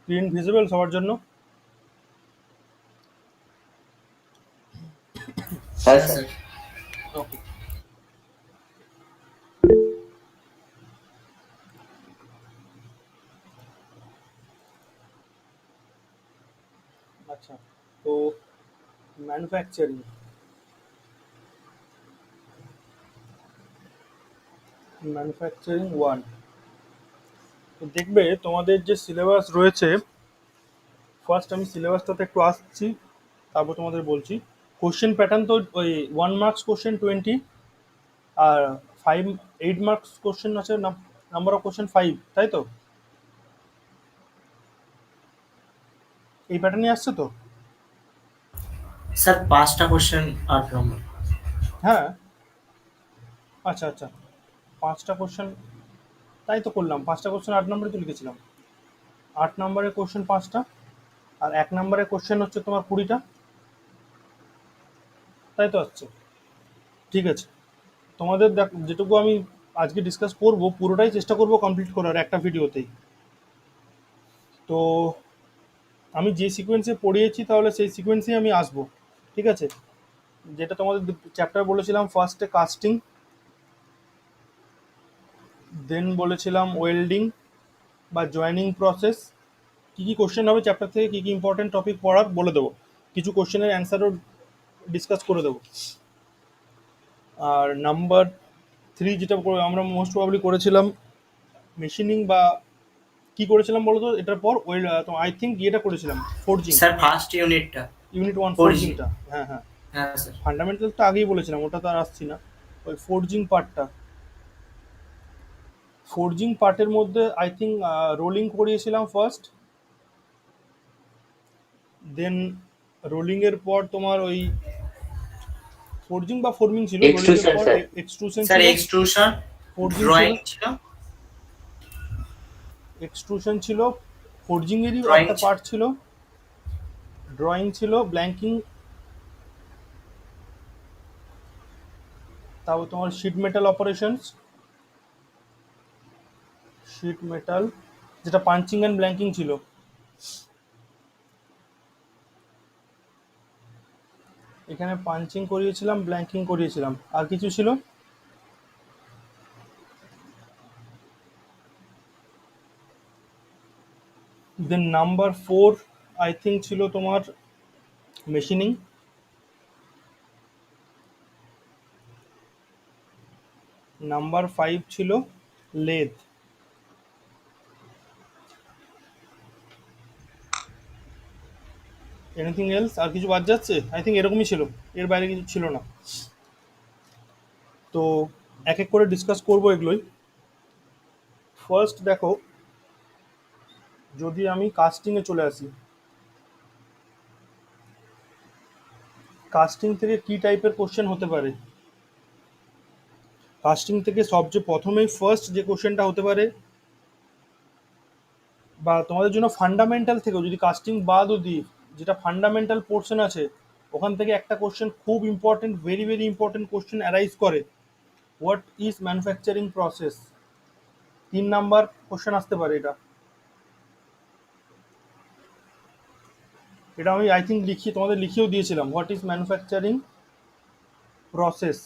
Screen visible সবার জন্য? হ্যাঁ হ্যাঁ স্যার। স্যার। ওকে। আচ্ছা, তো ম্যানুফ্যাকচারিং ম্যানুফ্যাকচারিং 1, তো দেখবে তোমাদের যে সিলেবাস রয়েছে, ফার্স্ট আমি সিলেবাসটাতে একটু আসছি, তারপর তোমাদের বলছি। কোশ্চেন প্যাটার্ন তো ওই 1 মার্কস কোশ্চেন 20, আর 8 মার্কস কোশ্চেন আছে, নাম্বার অফ কোশ্চেন 5, তাই তো? এই প্যাটার্নই আসছে তো? স্যার 5টা কোশ্চেন 8 নম্বর। হ্যাঁ, আচ্ছা আচ্ছা, 5টা কোশ্চেন, তাই তো করলাম, 5টা কোশ্চেন 8 নম্বরে তো লিখেছিলাম। 8 নম্বরের কোশ্চেন 5টা, আর 1 নম্বরের কোশ্চেন হচ্ছে তোমার 20টা, তাই তো আসছে? ঠিক আছে, তোমাদের যেটুকু আমি আজকে ডিসকাস করব পুরোটাই চেষ্টা করব কমপ্লিট করার একটা ভিডিওতেই। তো আমি যে সিকোয়েন্সে পড়িয়েছি তাহলে সেই সিকোয়েন্সেই আমি আসবো, ঠিক আছে? যেটা তোমাদের চ্যাপ্টার বলেছিলাম, ফার্স্টে কাস্টিং, দেন বলেছিলাম ওয়েল্ডিং বা জয়েনিং প্রসেস। কী কী কোশ্চেন হবে চ্যাপ্টার থেকে, কী কী ইম্পর্টেন্ট টপিক পড়ার বলে দেবো, কিছু কোশ্চেনের অ্যান্সারও ডিসকাস করে দেবো। আর নাম্বার 3 যেটা আমরা মোস্ট প্রবাবলি করেছিলাম মেশিনিং, বা কি করেছিলাম বলো তো এটার পর? ওয়েল, আই থিঙ্ক ইয়েটা করেছিলাম, ফোর্জিং। স্যার ফার্স্ট ইউনিটটা ইউনিট 1 ফোরজি। ফোর্জিংটা, হ্যাঁ হ্যাঁ। হ্যাঁ স্যার। ফান্ডামেন্টাল তো আগেই বলেছিলাম, ওটা তো আর আসছি না। ওই ফোর্জিং পার্টটা, ফোর্জিং পার্টের মধ্যে আই থিঙ্ক রোলিং করিয়েছিলাম ফার্স্ট, দেন রোলিং এর পর তোমার ওই ফোর্জিং বা ফর্মিং ছিল, রোলিং এর এক্সট্রুশন পর স্যার। এক্সট্রুশন স্যার ছিল, এক্সট্রুশন, ফোর্জিং ছিল, ড্রয়িং ছিল। এক্সট্রুশন ছিল, ফোর্জিং এরই ড্রয়িং একটা পার্ট ছিল, ড্রয়িং ছিল, ব্ল্যাঙ্কিং, তারপর তোমার sheet metal operations, sheet metal, যেটা পাঞ্চিং অ্যান্ড ব্ল্যাঙ্কিং ছিল। এখানে পাঞ্চিং করিয়েছিলাম, ব্ল্যাঙ্কিং করিয়েছিলাম, আর কিছু ছিল? দেন নাম্বার 4 আই থিঙ্ক ছিল তোমার মেশিনিং, নাম্বার 5 ছিল লেদ, এনিথিং এলস? আর কিছু বাদ যাচ্ছে? আই থিঙ্ক এরকমই ছিল, এর বাইরে কিছু ছিল না। তো এক এক করে ডিসকাস করবো এগুলোই। ফার্স্ট দেখো, যদি আমি কাস্টিংয়ে চলে আসি, কাস্টিং থেকে কি টাইপের কোশ্চেন হতে পারে? কাস্টিং থেকে সবচেয়ে প্রথমেই ফার্স্ট যে কোশ্চেনটা হতে পারে, বা তোমাদের জন্য ফান্ডামেন্টাল থেকেও, যদি কাস্টিং বাদও দিই, যেটা ফান্ডামেন্টাল পোর্শন আছে ওখান থেকে একটা কোশ্চেন খুব important, very very important question arise করে, what is manufacturing process? 3 number question আসতে পারে এটা। এটা আমি আই থিঙ্ক তোমাদের লিখিয়েও দিয়েছিলাম, হোয়াট ইজ ম্যানুফ্যাকচারিং প্রসেস।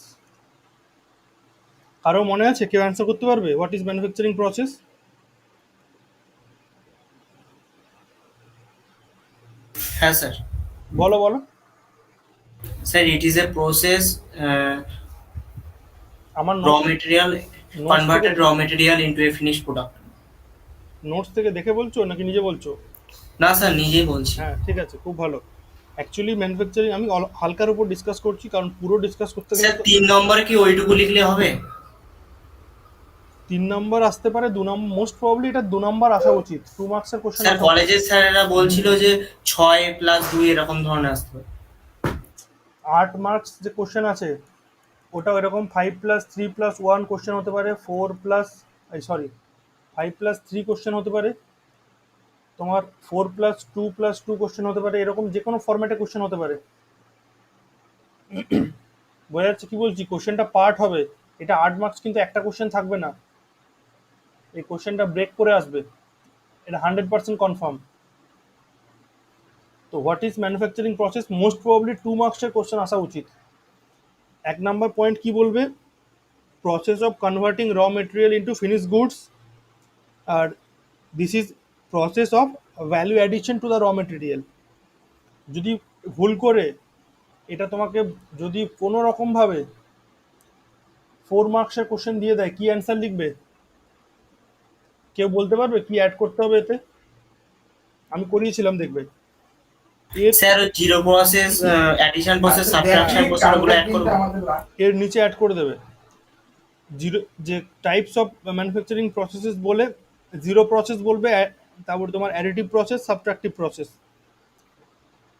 কারো মনে আছে? কেউ অ্যান্সার করতে পারবে হোয়াট ইজ ম্যানুফ্যাকচারিং প্রসেস? হ্যাঁ স্যার। বলো বলো। Sir it is a process, আমার র নোটস, মেটেরিয়াল, নোটস থেকে, কনভার্টেড র material into a finish product. Notes থেকে দেখে বলছো নাকি নিজে বলছো? না স্যার, নিজেই বলছি। হ্যাঁ ঠিক আছে, খুব ভালো। অ্যাকচুয়ালি ম্যানুফ্যাকচারিং আমি হালকার উপর ডিসকাস করছি, কারণ পুরো ডিসকাস করতে গেলে স্যার তো 3 নম্বরে কি ওইটুকু লিখলে হবে? 3 নাম্বার আসতে পারে, 2 নাম্বার, মোস্ট প্রবাবলি এটা 2 নাম্বার আসা উচিত, 2 মার্কসের কোশ্চেন স্যার আসা উচিত। কলেজের স্যারেরা বলছিল যে 6+2 এরকম ধরনের আসতে পারে। 8 মার্কস যে কোশ্চেন আছে ওটা এরকম 5+3+1 কোশ্চেন হতে পারে, 4+, সরি, 5+3 কোশ্চেন হতে পারে, তোমার 4+2+2 কোশ্চেন হতে পারে, এরকম যে কোনো ফরম্যাটে কোশ্চেন হতে পারে। বোঝা যাচ্ছে কি বলছি? কোশ্চেনটা পার্ট হবে, এটা 8 মার্কস কিন্তু একটা কোশ্চেন থাকবে না, এই কোশ্চেনটা ব্রেক করে আসবে, এটা 100% কনফার্ম। তো what is manufacturing process, most probably 2 মার্কসের কোশ্চেন আসা উচিত। 1 নাম্বার পয়েন্ট কি বলবে, process of converting raw material into finish goods, আর this is process of value addition to the raw material. যদি ভুল করে এটা তোমাকে যদি কোনো রকমভাবে 4 মার্কসের কোশ্চেন দিয়ে দেয়, কি অ্যান্সার লিখবে? কেউ বলতে পারবে কি অ্যাড করতে হবে এতে? আমি করিয়েছিলাম, দেখবে এর sir zero process, addition process, subtraction process ওগুলো অ্যাড করবো। এর নিচে অ্যাড করে দেবে জিরো, যে টাইপস অফ ম্যানুফ্যাকচারিং প্রসেসেস বলে জিরো প্রসেস বলবে, তারপর তোমার অ্যাডিটিভ প্রসেস, সাবট্রাকটিভ প্রসেস,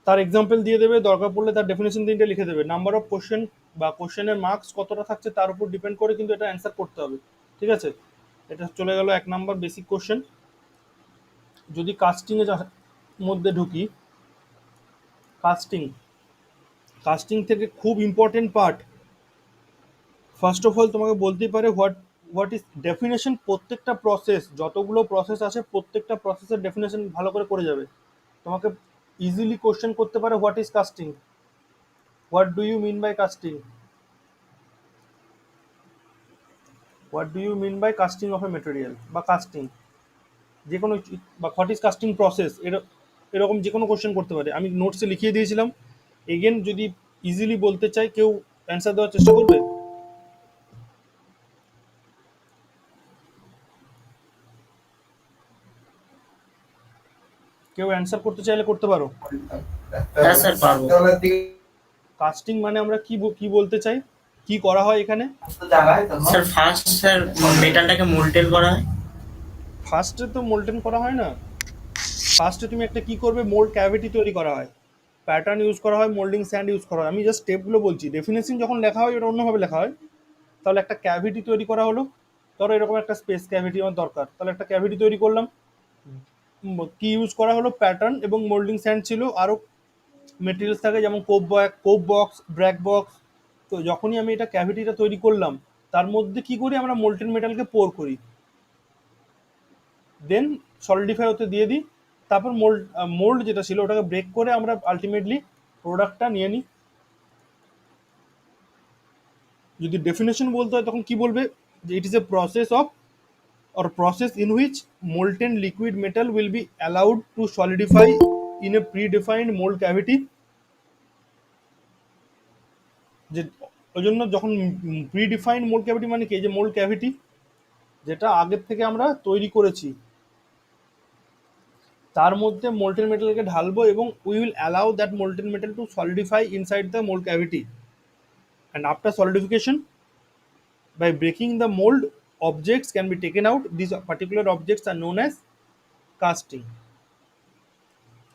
তার এক্সাম্পল দিয়ে দেবে, দরকার পড়লে তার ডেফিনেশন তিনটে লিখে দেবে। নাম্বার অফ কোশ্চেন বা কোশ্চেনের মার্কস কতটা থাকছে তার উপর ডিপেন্ড করে কিন্তু এটা অ্যান্সার করতে হবে, ঠিক আছে? এটা চলে গেল 1 নাম্বার বেসিক কোশ্চেন। যদি কাস্টিংয়ে মধ্যে ঢুকি, কাস্টিং কাস্টিং থেকে খুব important part, first of all তোমাকে বলতেই পারে হোয়াট ইজ ডেফিনেশন। প্রত্যেকটা প্রসেস, যতগুলো প্রসেস আছে প্রত্যেকটা প্রসেসের ডেফিনেশন ভালো করে করে যাবে। তোমাকে ইজিলি কোশ্চেন করতে পারে what is casting, what do you mean by casting, what do you mean by casting of a material বা কাস্টিং, যে কোনো, বা হোয়াট ইজ কাস্টিং প্রসেস, এরকম যে কোনো কোশ্চেন করতে পারে। আমি নোটসে লিখিয়ে দিয়েছিলাম, এগেন যদি ইজিলি বলতে চাই কেউ অ্যান্সার দেওয়ার চেষ্টা করবে? কেউ অ্যান্সার করতে চাইলে করতে পারো। হ্যাঁ স্যার পারবো। কাস্টিং মানে আমরা কি বলতে চাই, কি করা হয় এখানে? স্যার ফার্স্ট স্যার মেটালটাকে মোল্টেল করা হয়। ফার্স্টে তো মোল্টেন করা হয় না, ফার্স্টে তুমি একটা কি করবে, মোল্ড ক্যাভিটি তৈরি করা হয়, প্যাটার্ন ইউজ করা হয়, মোল্ডিং স্যান্ড ইউজ করা হয়। আমি জাস্ট স্টেপগুলো বলছি, ডেফিনেশন যখন লেখা হয় এটা অন্যভাবে লেখা হয়। তাহলে একটা ক্যাভিটি তৈরি করা হলো, ধরো এরকম একটা স্পেস ক্যাভিটি আমার দরকার, তাহলে একটা ক্যাভিটি তৈরি করলাম। কি ইউজ করা হলো, প্যাটার্ন এবং মোল্ডিং স্যান্ড ছিল, আরও মেটেরিয়ালস থাকে যেমন কোপ বক্স, ব্র্যাক বক্স। তো যখনই আমি এটা ক্যাভিটিটা তৈরি করলাম, তার মধ্যে কি করি আমরা, মোল্টেন মেটালকে পোর করি, দেন সলিডিফাই হতে দিয়ে দিই, তারপর মোল্ড যেটা ছিল ওটাকে ব্রেক করে আমরা আলটিমেটলি প্রোডাক্টটা নিয়ে নিই। যদি ডেফিনেশন বলতে হয় তখন কি বলবে, যে it is a process of or process in which molten liquid metal will be allowed to solidify in a predefined mold cavity। যে ওই জন্য যখন প্রিডিফাইন্ড মোল্ড ক্যাভিটি মানে কি, এই যে মোল্ড ক্যাভিটি যেটা আগের থেকে আমরা তৈরি করেছি, তার মধ্যে মোল্টেন মেটালকে ঢালবো এবং we will allow that molten metal to solidify inside the mould cavity, and after solidification by breaking the mold, objects can be taken out. These particular objects are known as casting।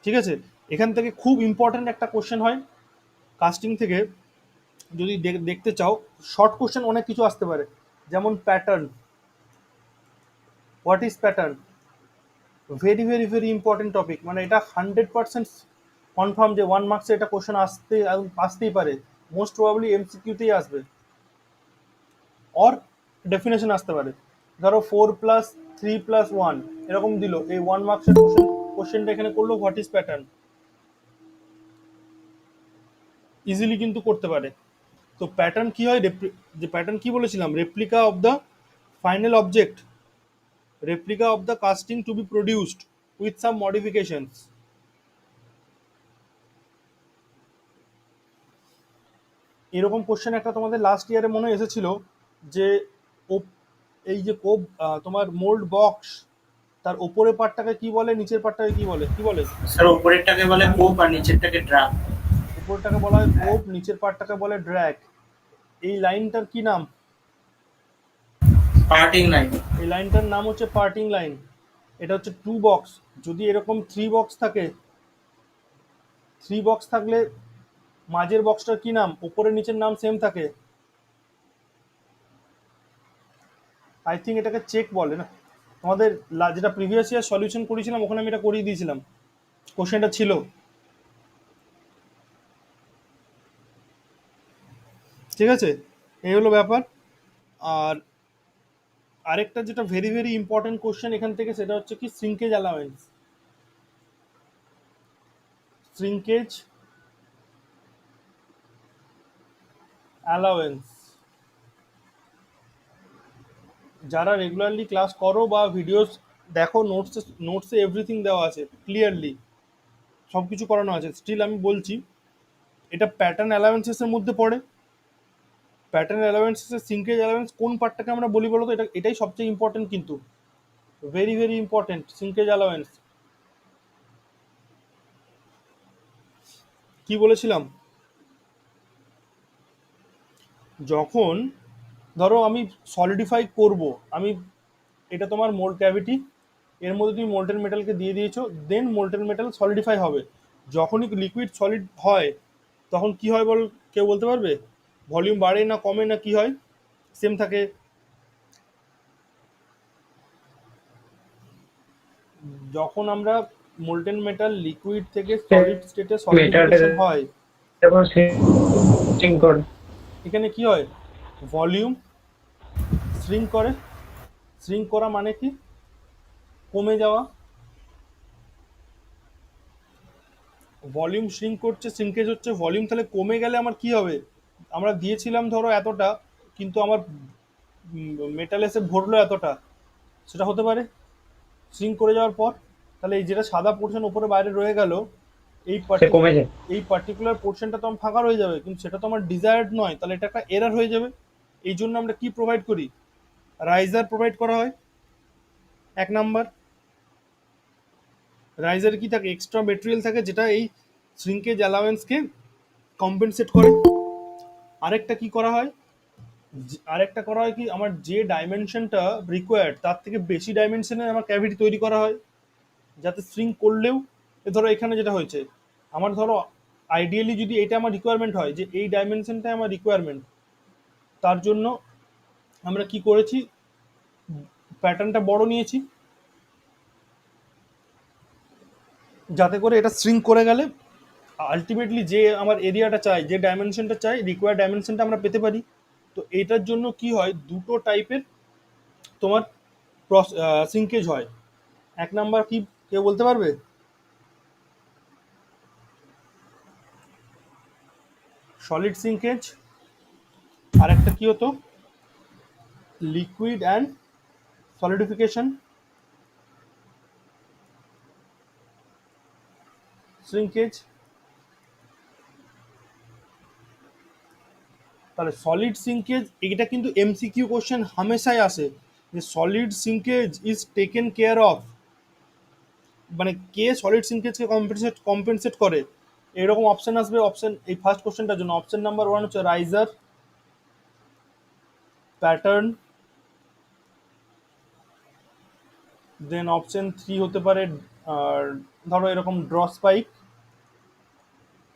ঠিক আছে, এখান থেকে খুব important একটা question হয় casting থেকে। যদি দেখতে চাও, শর্ট কোশ্চেন অনেক কিছু আসতে পারে, যেমন pattern, what is pattern, very very very important topic, মানে এটা 100% কনফার্ম যে 1 মার্কসে এটা কোশ্চেন আসতেই পারে, মোস্ট প্রবাবলি এমসিকিউতেই আসবে, অর ডেফিনেশন আসতে পারে। ধরো 4+3+1 এরকম দিল, এই 1 মার্কসের কোশ্চেনটা এখানে করলো হোয়াট ইজ প্যাটার্ন, ইজিলি কিন্তু করতে পারে। তো প্যাটার্ন কি হয়, যে প্যাটার্ন কি বলেছিলাম, replica of the final object, replica of the casting to be produced with some modifications. এরকম কোশ্চেন একটা তোমাদের লাস্ট ইয়ারে মনে হয় এসেছিল, যে এই যে তোমার মোল্ড বক্স, তার ওপরের পার্টটাকে কি বলে, নিচের পার্টটাকে কি বলে, কি বলে? স্যার উপরেরটাকে বলে কোপ আর নিচেরটাকে ড্রাগ। উপরটাকে বলা হয় কোপ, নিচের পার্টটাকে বলে ড্র্যাগ। এই লাইনটার কি নাম? Parting line. এই লাইনটার নাম হচ্ছে পার্টিং লাইন। এটা হচ্ছে 2 বক্স। যদি এরকম 3 বক্স থাকে, 3 বক্স থাকলে মাঝের বক্সটার কি নাম, উপরের নিচের নাম সেম থাকে? আই থিঙ্ক এটাকে চেক বলে না। তোমাদের যেটা প্রিভিয়াস ইয়ার সলিউশন করেছিলাম ওখানে আমি এটা করিয়ে দিয়েছিলাম, কোশ্চেনটা ছিল। ঠিক আছে, এই হলো ব্যাপার। আর আরেকটা যেটা ভেরি ভেরি ইম্পর্টেন্ট কোশ্চেন এখান থেকে, সেটা হচ্ছে কি শ্রিঙ্কেজ অ্যালাওয়েন্স। Shrinkage allowance. যারা রেগুলারলি ক্লাস করো বা ভিডিওস দেখো, নোটসে এভরিথিং দেওয়া আছে ক্লিয়ারলি, সব কিছু করানো আছে, স্টিল আমি বলছি এটা প্যাটার্ন অ্যালাওয়েন্সেসের মধ্যে পড়ে। প্যাটার্ন অ্যালাওয়েন্সেসের সিঙ্কেজ অ্যালাওয়েন্স কোন পার্টটাকে আমরা বলি বলো তো? এটাই সবচেয়ে ইম্পর্টেন্ট, কিন্তু ভেরি ভেরি ইম্পর্টেন্ট সিঙ্কেজ অ্যালাওয়েন্স। কি বলেছিলাম? যখন ধরো আমি সলিডিফাই করব, আমি এটা তোমার মোল্ড ক্যাভিটি, এর মধ্যে তুমি মোল্টেন মেটালকে দিয়ে দিয়েছো, দেন মোল্টেন মেটাল সলিডিফাই হবে। যখনই লিকুইড সলিড হয় তখন কি হয় বল, কেউ বলতে পারবে? ভলিউম বাড়ে না কমে না কি হয়? সেম থাকে। যখন আমরা মোল্টেন মেটাল লিকুইড থেকে সলিড স্টেটে মেটালের সলিডিফিকেশন হয়, এবং সিং করে। এখানে কি হয়? ভলিউম শ্রিঙ্ক করে। শ্রিঙ্ক করা মানে কি? কমে যাওয়া। ভলিউম শ্রিঙ্ক করছে, শ্রিঙ্কেজ হচ্ছে, ভলিউম তাহলে কমে গেলে আমার কি হবে? আমরা দিয়েছিলাম ধরো এতটা, কিন্তু আমার মেটাল এসে ভরলো এতটা, সেটা হতে পারে শ্রিঙ্ক করে যাওয়ার পর। তাহলে এই যেটা সাদা পোর্শন উপরে বাইরে রয়ে গেল, এই সে কমে যায়। এই পার্টিকুলার পোর্শনটা তো আমার ফাঁকা রয়ে যাবে, কিন্তু সেটা তো আমার ডিজায়ার্ড নয়, তাহলে এটা একটা এরার হয়ে যাবে। এই জন্য আমরা কি প্রোভাইড করি? রাইজার প্রোভাইড করা হয়। এক নাম্বার, রাইজার কি থাকে? এক্সট্রা মেটেরিয়াল থাকে যেটা এই শ্রিঙ্কেজ অ্যালাওয়েন্সকে কম্পেনসেট করে। আরেকটা কি করা হয়? আরেকটা করা হয় কি, আমার যে ডাইমেনশনটা রিকোয়ার্ড তার থেকে বেশি ডাইমেনশনে আমার ক্যাভিটি তৈরি করা হয়, যাতে শ্রিঙ্ক করলেও, ধরো এখানে যেটা হয়েছে, আমার ধরো আইডিয়ালি যদি এটা আমার রিকোয়ারমেন্ট হয় যে এই ডাইমেনশনটাই আমার রিকোয়ারমেন্ট, তার জন্য আমরা কি করেছি? প্যাটার্নটা বড় নিয়েছি, যাতে করে এটা শ্রিঙ্ক করে গেলে আলটিমেটলি যে আমার এরিয়াটা চাই, যে ডাইমেনশনটা চাই, রিকোয়ার্ড ডাইমেনশনটা আমরা পেতে পারি। তো এটার জন্য কি হয়, দুটো টাইপের তোমার সিঙ্কেজ হয়। এক নাম্বার কি, কেউ বলতে পারবে? সলিড সিঙ্কেজ। আর একটা কি হতো? Liquid and solidification shrinkage. তাহলে সলিড সিঙ্কেজ, এটা কিন্তু এমসিকিউ কোশ্চেন হামেশাই আসে, যে solid shrinkage is taken care of, মানে কে সলিড সিঙ্কেজকে কম্পেনসেট করে, এরকম অপশন আসবে। অপশন, এই ফার্স্ট কোশ্চেনটার জন্য অপশন নাম্বার 1 হচ্ছে রাইজার, প্যাটার্ন, দেন অপশন 3 হতে পারে আর ধরো এরকম ড্র স্পাইক।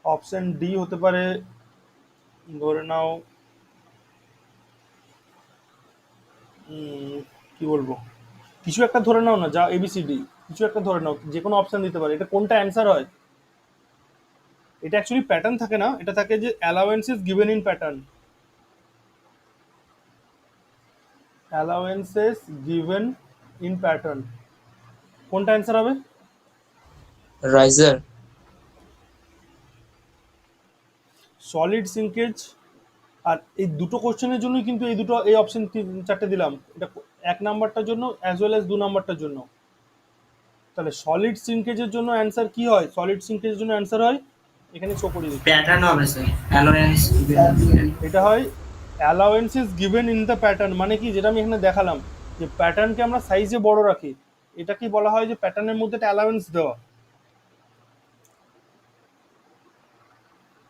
অপশন ডি হতে পারে, ধরে নাও কি বলবো, কিছু একটা ধরে নাও না, যা এবিসিডি, কিছু একটা ধরে নাও, যে কোনো অপশন দিতে পারে। এটা কোনটা অ্যান্সার হয়? এটা অ্যাকচুয়ালি প্যাটার্ন থাকে না, এটা থাকে যে allowances given in pattern. Allowances given in pattern, কোনটা অ্যান্সার হবে? রাইজার। সলিড সিঙ্কেজ। আর এই দুটো কোশ্চেনের জন্যই কিন্তু এই অপশন চারটে দিলাম, এটা এক নাম্বারটার জন্য অ্যাজ ওয়েল অ্যাজ 2 নাম্বারটার জন্য। তাহলে সলিড সিঙ্কেজের জন্য অ্যান্সার কি হয়? সলিড সিঙ্কেজের জন্য অ্যান্সার হয়, এখানে শো করে দিচ্ছি, প্যাটার্ন হবে স্যার, অ্যালোয়েন্স। এটা হয় allowances given in the pattern. মানে কি, যেটা আমি এখানে দেখালাম, যে প্যাটার্নকে আমরা সাইজে বড় রাখি, এটা কি বলা হয়? যে প্যাটার্নের মধ্যে একটা অ্যালাওয়েন্স দেওয়া।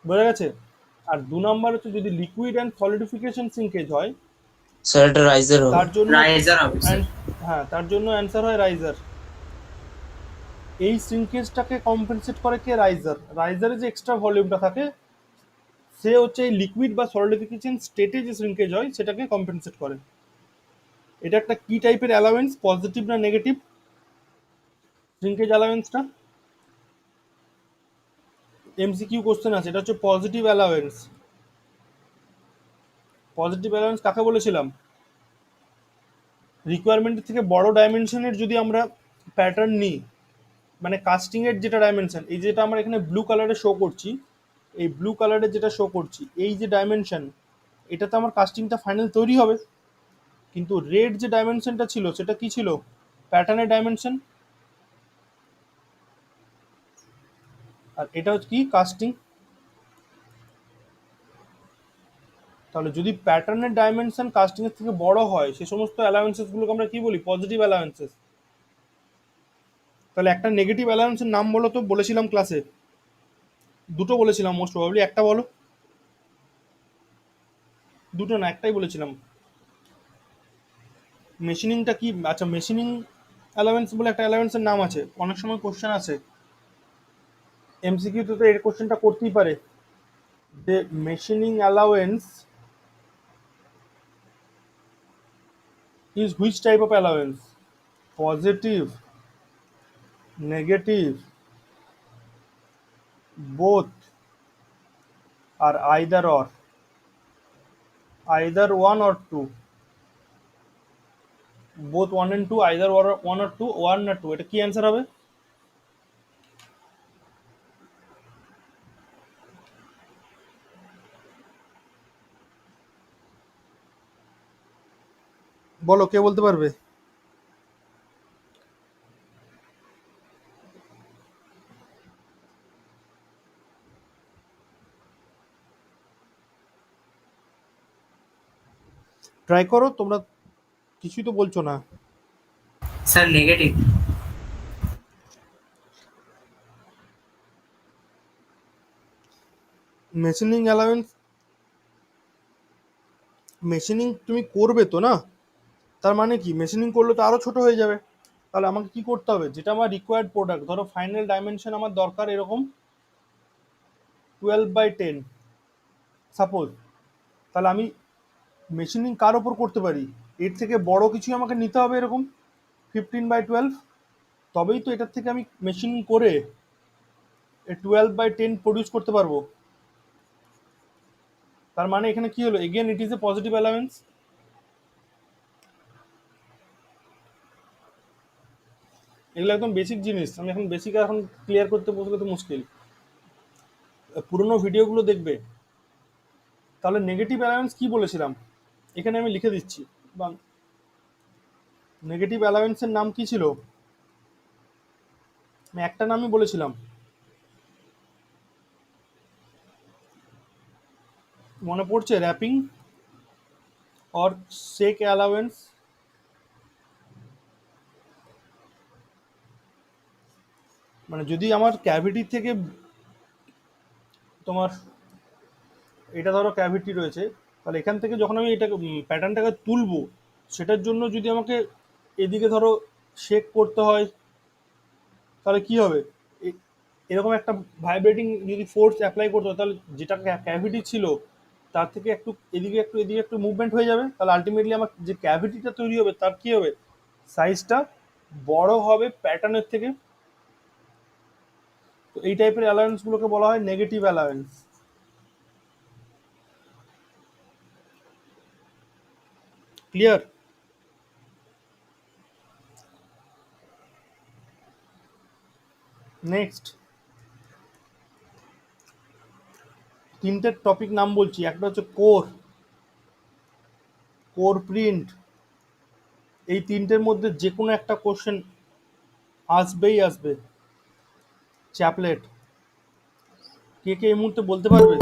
বোঝা গেছে? আর 2 নাম্বার হচ্ছে যদি লিকুইড অ্যান্ড সলিডিফিকেশন সিঙ্কেজ হয়, স্যার এটা রাইজার হবে। তার জন্য রাইজার হবে স্যার। হ্যাঁ, তার জন্য অ্যান্সার হয় রাইজার। এই সিঙ্কেজটাকে কম্পেনসেট করে কে? রাইজার। রাইজারে যে এক্সট্রা ভলিউমটা থাকে, সে হচ্ছে এই লিকুইড বা সলিডিফিকেশন স্টেটে যে সিঙ্কেজ হয় সেটাকে কম্পেনসেট করে। এটা একটা কি টাইপের অ্যালাওয়েন্স, পজিটিভ না নেগেটিভ? সিঙ্কেজ অ্যালাওয়েন্সটা এমসিকিউ কোশ্চেন আছে, এটা হচ্ছে পজিটিভ অ্যালাওয়েন্স। পজিটিভ অ্যালাওয়েন্স কাকে বলেছিলাম? রিকোয়ারমেন্টের থেকে বড় ডাইমেনশনের যদি আমরা প্যাটার্ন নিই, মানে কাস্টিং এর যেটা ডাইমেনশন, এই যেটা আমরা এখানে ব্লু কালারে শো করছি, এই ব্লু কালারে যেটা শো করছি, এই যে ডাইমেনশন, এটাতে আমার কাস্টিংটা ফাইনাল তৈরি হবে। কিন্তু রেড যে ডাইমেনশনটা ছিল সেটা কি ছিল? প্যাটার্নের ডাইমেনশন। আর এটা হচ্ছে কি? কাস্টিং। তাহলে যদি প্যাটার্নের ডাইমেনশন কাস্টিং এর থেকে বড় হয়, সে সমস্ত অ্যালাউন্সেস গুলোকে আমরা কি বলি? Positive allowances. তাহলে একটা নেগেটিভ অ্যালাউন্সের নাম বলো তো, বলেছিলাম ক্লাসে, দুটো বলেছিলাম মোস্ট প্রবাবলি, একটা বলো। দুটো না, একটাই বলেছিলাম। মেশিনিংটা কি? আচ্ছা, মেশিনিং অ্যালাউন্স বলে একটা অ্যালাউন্সের নাম আছে, অনেক সময় কোশ্চেন আছে এমসিকিউতে, তো এর কোশ্চেনটা করতেই পারে যে machining allowance is which type of allowance? Positive, negative, both, or either or? Either one or two? Both one and two, either or one or two, one or two, এটা কি অ্যান্সার হবে? বলো, কে বলতে পারবে? ট্রাই করো তোমরা, কিছুই তো বলছো না। Sir negative. Machining allowance, machining তুমি করবে তো না, তার মানে কি মেশিনিং করলে তো আরো ছোট হয়ে যাবে। তাহলে আমাকে কি করতে হবে? যেটা আমার রিকোয়ার্ড প্রোডাক্ট, ধরো ফাইনাল ডাইমেনশন আমার দরকার এরকম 12/10 সাপোজ, তাহলে আমি মেশিনিং কার ওপর করতে পারি? এর থেকে বড় কিছু আমাকে নিতে হবে এরকম 15/12, তবেই তো এটার থেকে আমি মেশিনিং করে 12/10 প্রডিউস করতে পারবো। তার মানে এখানে কি হলো? Again it is a positive allowance. এগুলো একদম বেসিক জিনিস, আমি এখন বেসিক এখন ক্লিয়ার করতে বসলে তো মুশকিল, পুরোনো ভিডিওগুলো দেখবে। তাহলে নেগেটিভ অ্যালাউন্স কি বলেছিলাম এখানে আমি লিখে দিচ্ছি। বা নেগেটিভ অ্যালাউন্সের নাম কি ছিল? আমি একটা নামই বলেছিলাম, মনে পড়ছে? Wrapping or shake allowance. মানে যদি আমার ক্যাভিটি থেকে তোমার, এটা ধরো ক্যাভিটি রয়েছে, তাহলে এখান থেকে যখন আমি এটাকে প্যাটার্নটাকে তুলবো, সেটার জন্য যদি আমাকে এদিকে ধরো শেক করতে হয়, তাহলে কি হবে? এরকম একটা ভাইব্রেটিং যদি ফোর্স অ্যাপ্লাই করতে হয়, তাহলে যেটা ক্যাভিটি ছিল তার থেকে একটু এদিকে একটু এদিকে একটু মুভমেন্ট হয়ে যাবে, তাহলে আলটিমেটলি আমার যে ক্যাভিটিটা তৈরি হবে তার কি হবে? সাইজটা বড় হবে প্যাটার্নের থেকে। তো এই টাইপের অ্যালায়েন্সগুলোকে বলা হয় নেগেটিভ অ্যালায়েন্স। ক্লিয়ার? নেক্সট তিনটে টপিক নাম বলছি, একটা হচ্ছে কোর, কোর প্রিন্ট। এই তিনটের মধ্যে যে কোনো একটা কোশ্চেন আসবেই আসবে। চ্যাপলেট, কে কে এই মুহূর্তে বলতে পারবে?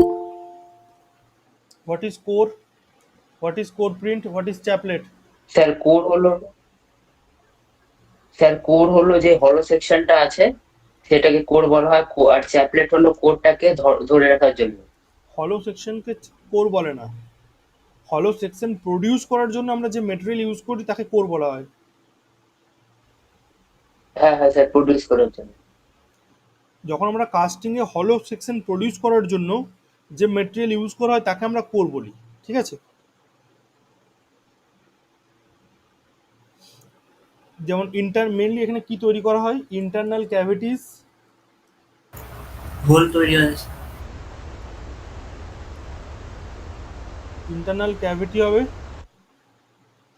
What is core, what is core print, what is chaplet? Sir core হলো স্যার কোর হলো যে হলো সেকশনটা আছে সেটাকে কোর বলা হয়, আর চ্যাপলেট হলো কোরটাকে ধরে রাখার জন্য। হলো সেকশনকে কোর বলে না, হলো সেকশন প্রডিউস করার জন্য আমরা যে মেটেরিয়াল ইউজ করি তাকে কোর বলা হয়। হ্যাঁ হ্যাঁ স্যার, প্রডিউস করার জন্য। যখন আমরা কাস্টিংয়ে হলো সেকশন প্রডিউস করার জন্য যে মেটেরিয়াল ইউজ করা হয় তাকে আমরা কোর বলি, ঠিক আছে? যেমন মেনলি এখানে কি তৈরি করা হয়? ইন্টারনাল ক্যাভিটিস, হোল তৈরি হয়েছে। ইন্টারনাল ক্যাভিটি হবে,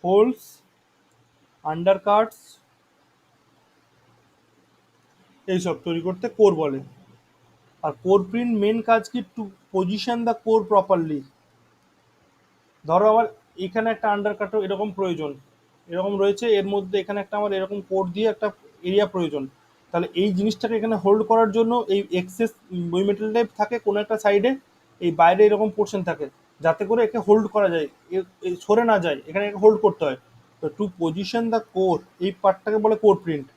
হোলস, আন্ডারকাটস, এইসব তৈরি করতে কোর বলে। আর কোর প্রিন্ট মেন কাজ কি, to position the core properly. ধরো আমার এখানে একটা আন্ডারকাটও এরকম প্রয়োজন, এরকম রয়েছে, এর মধ্যে এখানে একটা আমার এরকম কোর দিয়ে একটা এরিয়া প্রয়োজন, তাহলে এই জিনিসটাকে এখানে হোল্ড করার জন্য এই এক্সেস বই মেটেরিয়াল থাকে কোনো একটা সাইডে, এই বাইরে এরকম পোর্শন থাকে, যাতে করে একে হোল্ড করা যায়, সরে না যায়, এখানে একে হোল্ড করতে হয়। তো টু পজিশন দ্য কোর, এই পার্টটাকে বলে কোর প্রিন্ট।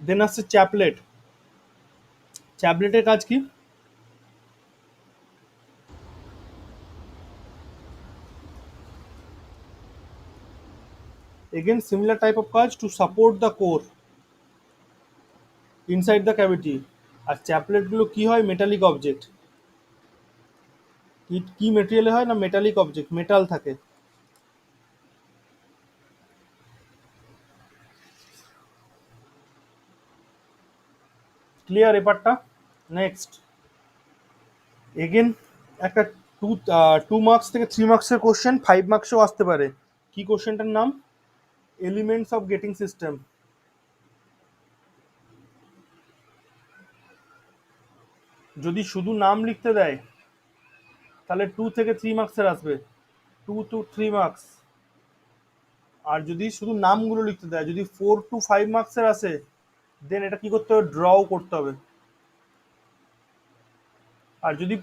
দেন আসছে চ্যাপলেট। চ্যাপলেটের কাজ কি? Again, similar type of কাজ, to support the core inside the cavity। আর চ্যাপলেটগুলো কি হয়, মেটালিক অবজেক্ট। কি মেটেরিয়ালে হয় না, মেটালিক অবজেক্ট, মেটাল থাকে। ক্লিয়ার এপারটা? নেক্সট এগেন একটা টু 2 মার্কস থেকে 3 মার্কসের কোশ্চেন, 5 মার্কসেও আসতে পারে। কি কোশ্চেনটার নাম? Elements of getting system. যদি শুধু নাম লিখতে দেয় তাহলে 2 থেকে 3 মার্কসের আসবে, 2 to 3 মার্কস। আর যদি শুধু নামগুলো লিখতে দেয়, যদি 4 to 5 মার্কসের আসে, দেন এটা কি করতে হবে, ড্রও করতে হবে। আর যদি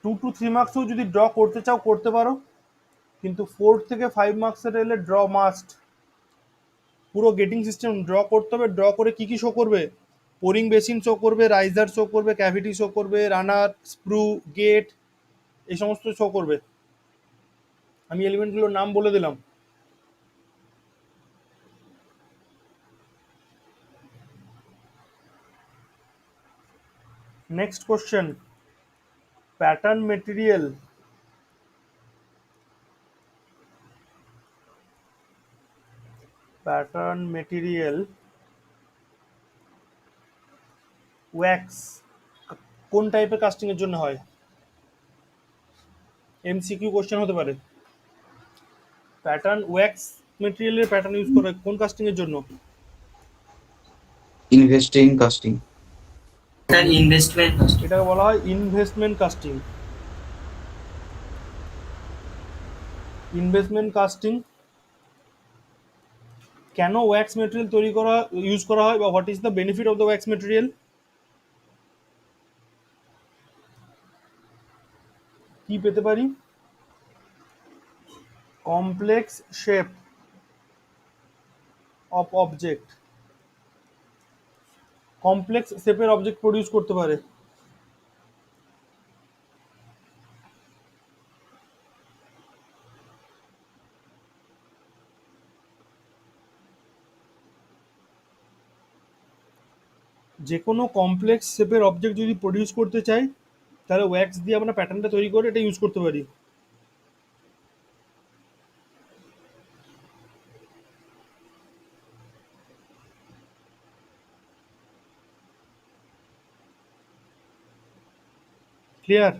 2 to 3 মার্কসেও যদি ড্র করতে চাও করতে পারো, কিন্তু 4 থেকে 5 মার্কসের এলে ড্র মাস্ট। পুরো গেটিং সিস্টেম ড্র করতে হবে। ড্র করে কি কি শো করবে, পোরিং বেসিন শো করবে, রাইজার শো করবে, ক্যাভিটি শো করবে, রানার, স্প্রু, গেট, এই সমস্ত শো করবে। আমি এলিমেন্টগুলোর নাম বলে দিলাম। Next question, pattern material. Pattern material wax কোন টাইপের কাস্টিং এর জন্য হয়? এমসিকিউ কোশ্চেন হতে পারে। প্যাটার্ন ওয়্যাক্স মেটেরিয়ালের প্যাটার্ন ইউজ করা হয় কোন কাস্টিং এর জন্য? investing casting sir investment. এটাকে বলা হয় ইনভেস্টমেন্ট কাস্টিং। ইনভেস্টমেন্ট কাস্টিং কেন ওয়্যাক্স মেটেরিয়াল তৈরি করা ইউজ করা হয়, বা what is the benefit of the wax material? কি পেতে পারি? Complex shape of object, complex শেপের অবজেক্ট প্রডিউস করতে পারে। যে কোনো কমপ্লেক্স শেপের অবজেক্ট যদি প্রডিউস করতে চাই, তাহলে ওয়্যাক্স দিয়ে আমরা প্যাটার্নটা তৈরি করে এটা ইউজ করতে পারি। ক্লিয়ার?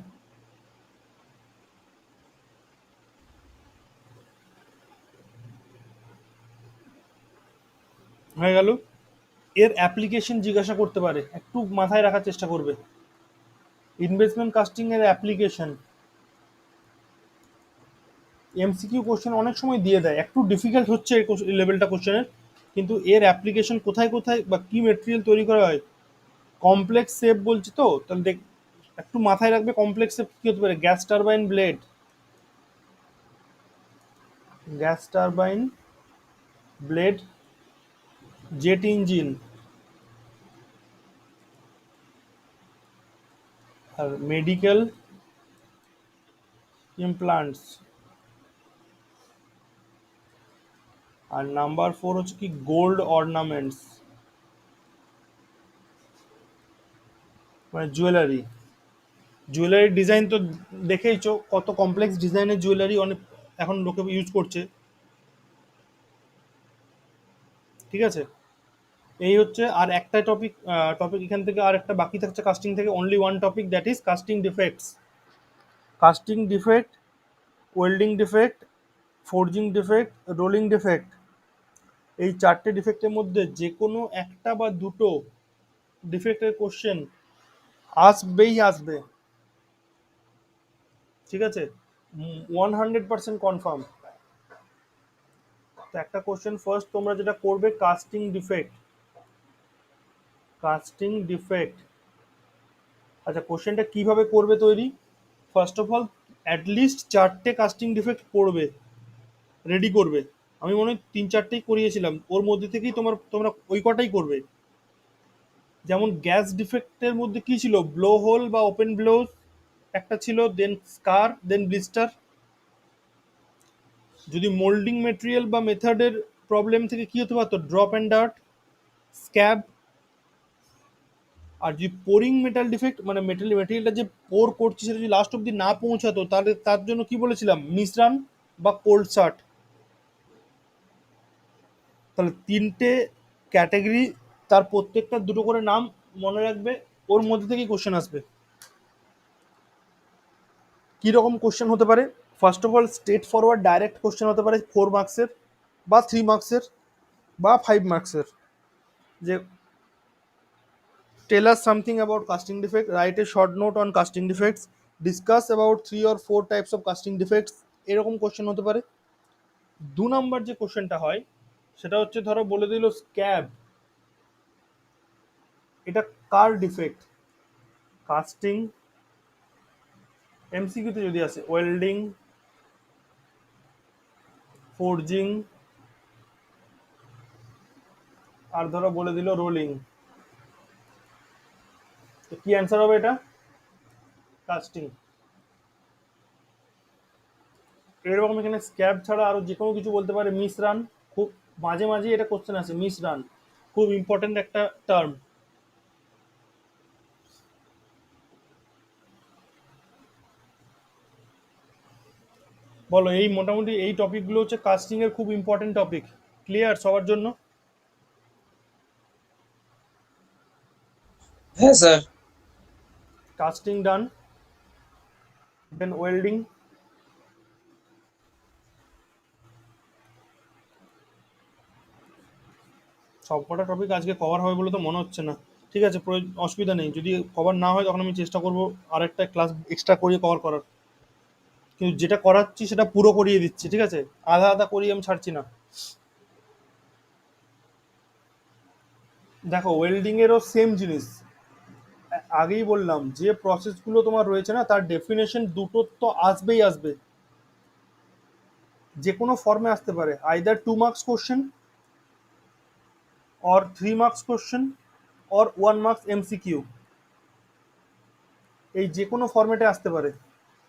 হয়ে গেল। এর অ্যাপ্লিকেশন জিজ্ঞাসা করতে পারে, একটু মাথায় রাখার চেষ্টা করবে। ইনভেস্টমেন্ট কাস্টিং এর অ্যাপ্লিকেশন এমসিকিউ কোশ্চেন অনেক সময় দিয়ে দেয়, একটু ডিফিকাল্ট হচ্ছে এই লেভেলটা কোশ্চেনের, কিন্তু এর অ্যাপ্লিকেশন কোথায় কোথায় বা কি মেটেরিয়াল তৈরি করা হয়। কমপ্লেক্স শেপ বলছি তো, তাহলে দেখ একটু মাথায় রাখবে কমপ্লেক্স শেপ কি হতে পারে। Gas turbine blade, gas turbine blade, jet engine, আর মেডিকেল ইমপ্লান্টস। আর নাম্বার 4 হচ্ছে কি, গোল্ড অর্নামেন্টস, মানে জুয়েলারি। জুয়েলারি ডিজাইন তো দেখেইছো, কত কমপ্লেক্স ডিজাইনের জুয়েলারি অনেক এখন লোকে ইউজ করছে। ঠিক আছে, এই হচ্ছে। আর একটা টপিক এখান থেকে আর একটা বাকি থাকছে কাস্টিং থেকে, only one topic, that is casting defects. Casting defect welding defect, forging defect, rolling defect, এই চারটে ডিফেক্টের মধ্যে যে কোনো একটা বা দুটো ডিফেক্টের কোশ্চেন আসবেই আসবে, ঠিক আছে, 100% কনফার্ম। তো একটা কোশ্চেন ফার্স্ট তোমরা যেটা করবে, কাস্টিং ডিফেক্ট, কাস্টিং ডিফেক্ট। আচ্ছা, কোশ্চেনটা কিভাবে করবে তৈরি? ফার্স্ট অফ অল অ্যাটলিস্ট চারটে কাস্টিং ডিফেক্ট পড়বে, রেডি করবে। আমি মনে হয় 3-4টেই করিয়েছিলাম, ওর মধ্যে থেকেই তোমরা ওই কটাই করবে। যেমন গ্যাস ডিফেক্টের মধ্যে কি ছিল, ব্লো হোল বা ওপেন ব্লো একটা ছিল, দেন স্কার, দেন ব্লিস্টার। যদি মোল্ডিং মেটেরিয়াল বা মেথডের প্রবলেম থেকে কি হতে পারতো, ড্রপ অ্যান্ড ডার্ট, স্ক্যাব। আর যদি পোরিং মেটাল ডিফেক্ট, মানে মেটেরিয়ালটা যে পোর করছে সেটা যদি লাস্ট অব্দি না পৌঁছাতো, তাহলে তার জন্য কি বলেছিলাম, মিশ্রণ বা কোল্ড শার্ট। তাহলে তিনটে ক্যাটাগরি, তার প্রত্যেকটা দুটো করে নাম মনে রাখবে, ওর মধ্যে থেকেই কোশ্চেন আসবে। কীরকম কোশ্চেন হতে পারে? First of all straight forward direct question হতে পারে 4 মার্কসের বা 3 মার্কসের বা 5 মার্কসের। যে tell us something about casting defect, write a short note on casting defects, discuss about 3 or 4 types of casting defects, এরকম কোশ্চেন হতে পারে। 2 নাম্বার যে কোশ্চেনটা হয় সেটা হচ্ছে, ধরো বলে দিল স্ক্যাব, এটা কার ডিফেক্ট? কাস্টিং। এমসিকিউতে যদি আসে, ওয়েল্ডিং, ফোর্জিং, আর ধরো বলে দিল রোলিং। তো কি অ্যান্সার হবে এটা? কাস্টিং। এরকম এখানে স্ক্যাব ছাড়া আরো যে কোনো কিছু বলতে পারে, মিশ্রণ, খুব মাঝে মাঝে এটা কোশ্চেন আছে, মিশ্রণ খুব ইম্পর্টেন্ট একটা টার্ম। বলো, এই মোটামুটি এই টপিকগুলো হচ্ছে কাস্টিং এর খুব ইম্পর্টেন্ট টপিক। ক্লিয়ার সবার জন্য? হ্যাঁ স্যার। কাস্টিং ডান, দেন ওয়েল্ডিং, সবকটা টপিক আজকে কভার হবে বলে তো মনে হচ্ছে না। ঠিক আছে, অসুবিধা নেই, যদি কভার না হয় তখন আমি চেষ্টা করবো আরেকটা ক্লাস এক্সট্রা করিয়ে কভার করার। কিন্তু যেটা করাচ্ছি সেটা পুরো করিয়ে দিচ্ছি, ঠিক আছে, আধা আধা করিয়ে আমি ছাড়ছি না। দেখো, ওয়েল্ডিং এরও সেম জিনিস, আগেই বললাম যে প্রসেসগুলো তোমার রয়েছে না, তার ডেফিনেশন দুটো তো আসবেই আসবে, যে কোনো ফর্মে আসতে পারে, either 2 marks question or 3 marks question or 1 marks MCQ, এই যে কোনো ফরম্যাটে আসতে পারে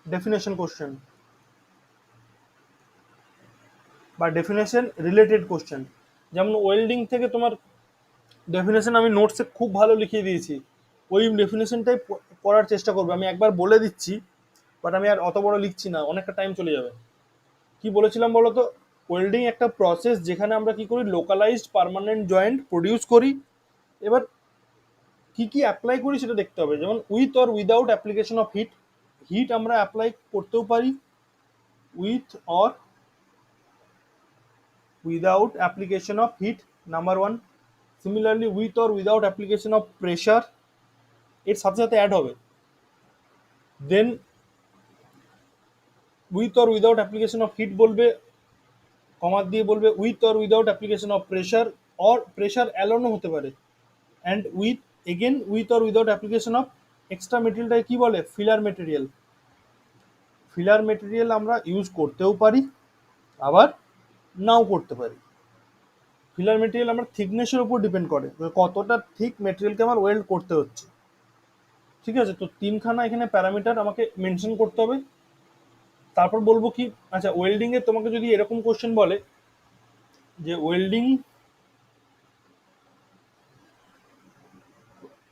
ডেফিনেশন কোশ্চেন বা ডেফিনেশন রিলেটেড কোশ্চেন। যেমন ওয়েল্ডিং থেকে তোমার ডেফিনেশন আমি নোটসে খুব ভালো লিখিয়ে দিয়েছি, ওই ডেফিনেশনটাই পড়ার চেষ্টা করবে। আমি একবার বলে দিচ্ছি, বাট আমি আর অত বড় লিখছি না, অনেকটা টাইম চলে যাবে। কি বলেছিলাম বলো তো? ওয়েল্ডিং একটা প্রসেস যেখানে আমরা কি করি, লোকালাইজড পার্মানেন্ট জয়েন্ট প্রডিউস করি। এবার কি কি অ্যাপ্লাই করি সেটা দেখতে হবে, যেমন with or without application of heat. Heat আমরা অ্যাপ্লাই করতেও পারি, with or without application of heat, number one. Similarly with or without application of pressure, এর সাথে সাথে অ্যাড হবে। Then with or without application of heat বলবে, কমার দিয়ে বলবে with or without application of pressure, or pressure অ্যালোনও হতে পারে। And with, again with or without application of extra মেটেরিয়ালটাকে কি বলে, ফিলার মেটেরিয়াল। ফিলার মেটেরিয়াল আমরা ইউজ করতেও পারি, আবার নাও করতে পারি। ফিলার মেটেরিয়াল আমরা থিকনেসের উপর ডিপেন্ড করে, কতটা থিক মেটেরিয়ালকে আমার ওয়েল্ড করতে হচ্ছে। ঠিক আছে, তো 3খানা এখানে প্যারামিটার আমাকে মেনশন করতে হবে। তারপর বলবো কি, আচ্ছা ওয়েল্ডিং এ তোমাকে যদি এরকম কোশ্চেন বলে যে welding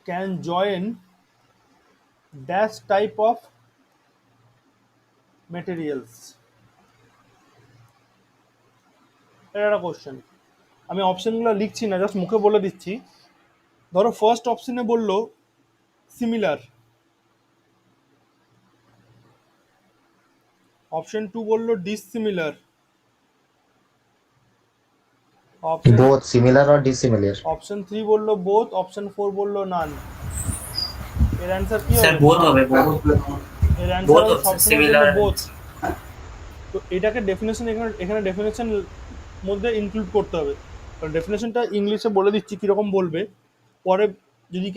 can join dash type of materials, এটা একটা কোশ্চেন। আমি অপশনগুলো লিখছি না, জাস্ট মুখে বলে দিচ্ছি। ধরো ফার্স্ট অপশনে বললো সিমিলার, অপশন 2 বললো dissimilar, option both similar or dissimilar. Option 3 বললো বোথ, অপশন 4 বললো নান। এর অ্যান্সার কি স্যার হবে? বোথ হবে, বোথ। এর অ্যান্সার বোথ হবে হচ্ছে সবসময় সিমিলার। জন্য বোথ। তো এটাকে ডেফিনেশন এখানে ডেফিনেশন মধ্যে ইনক্লুড করতে হবে, কারণ ডেফিনেশনটা ইংলিশে বলে দিচ্ছি কীরকম বলবে। পরে যদি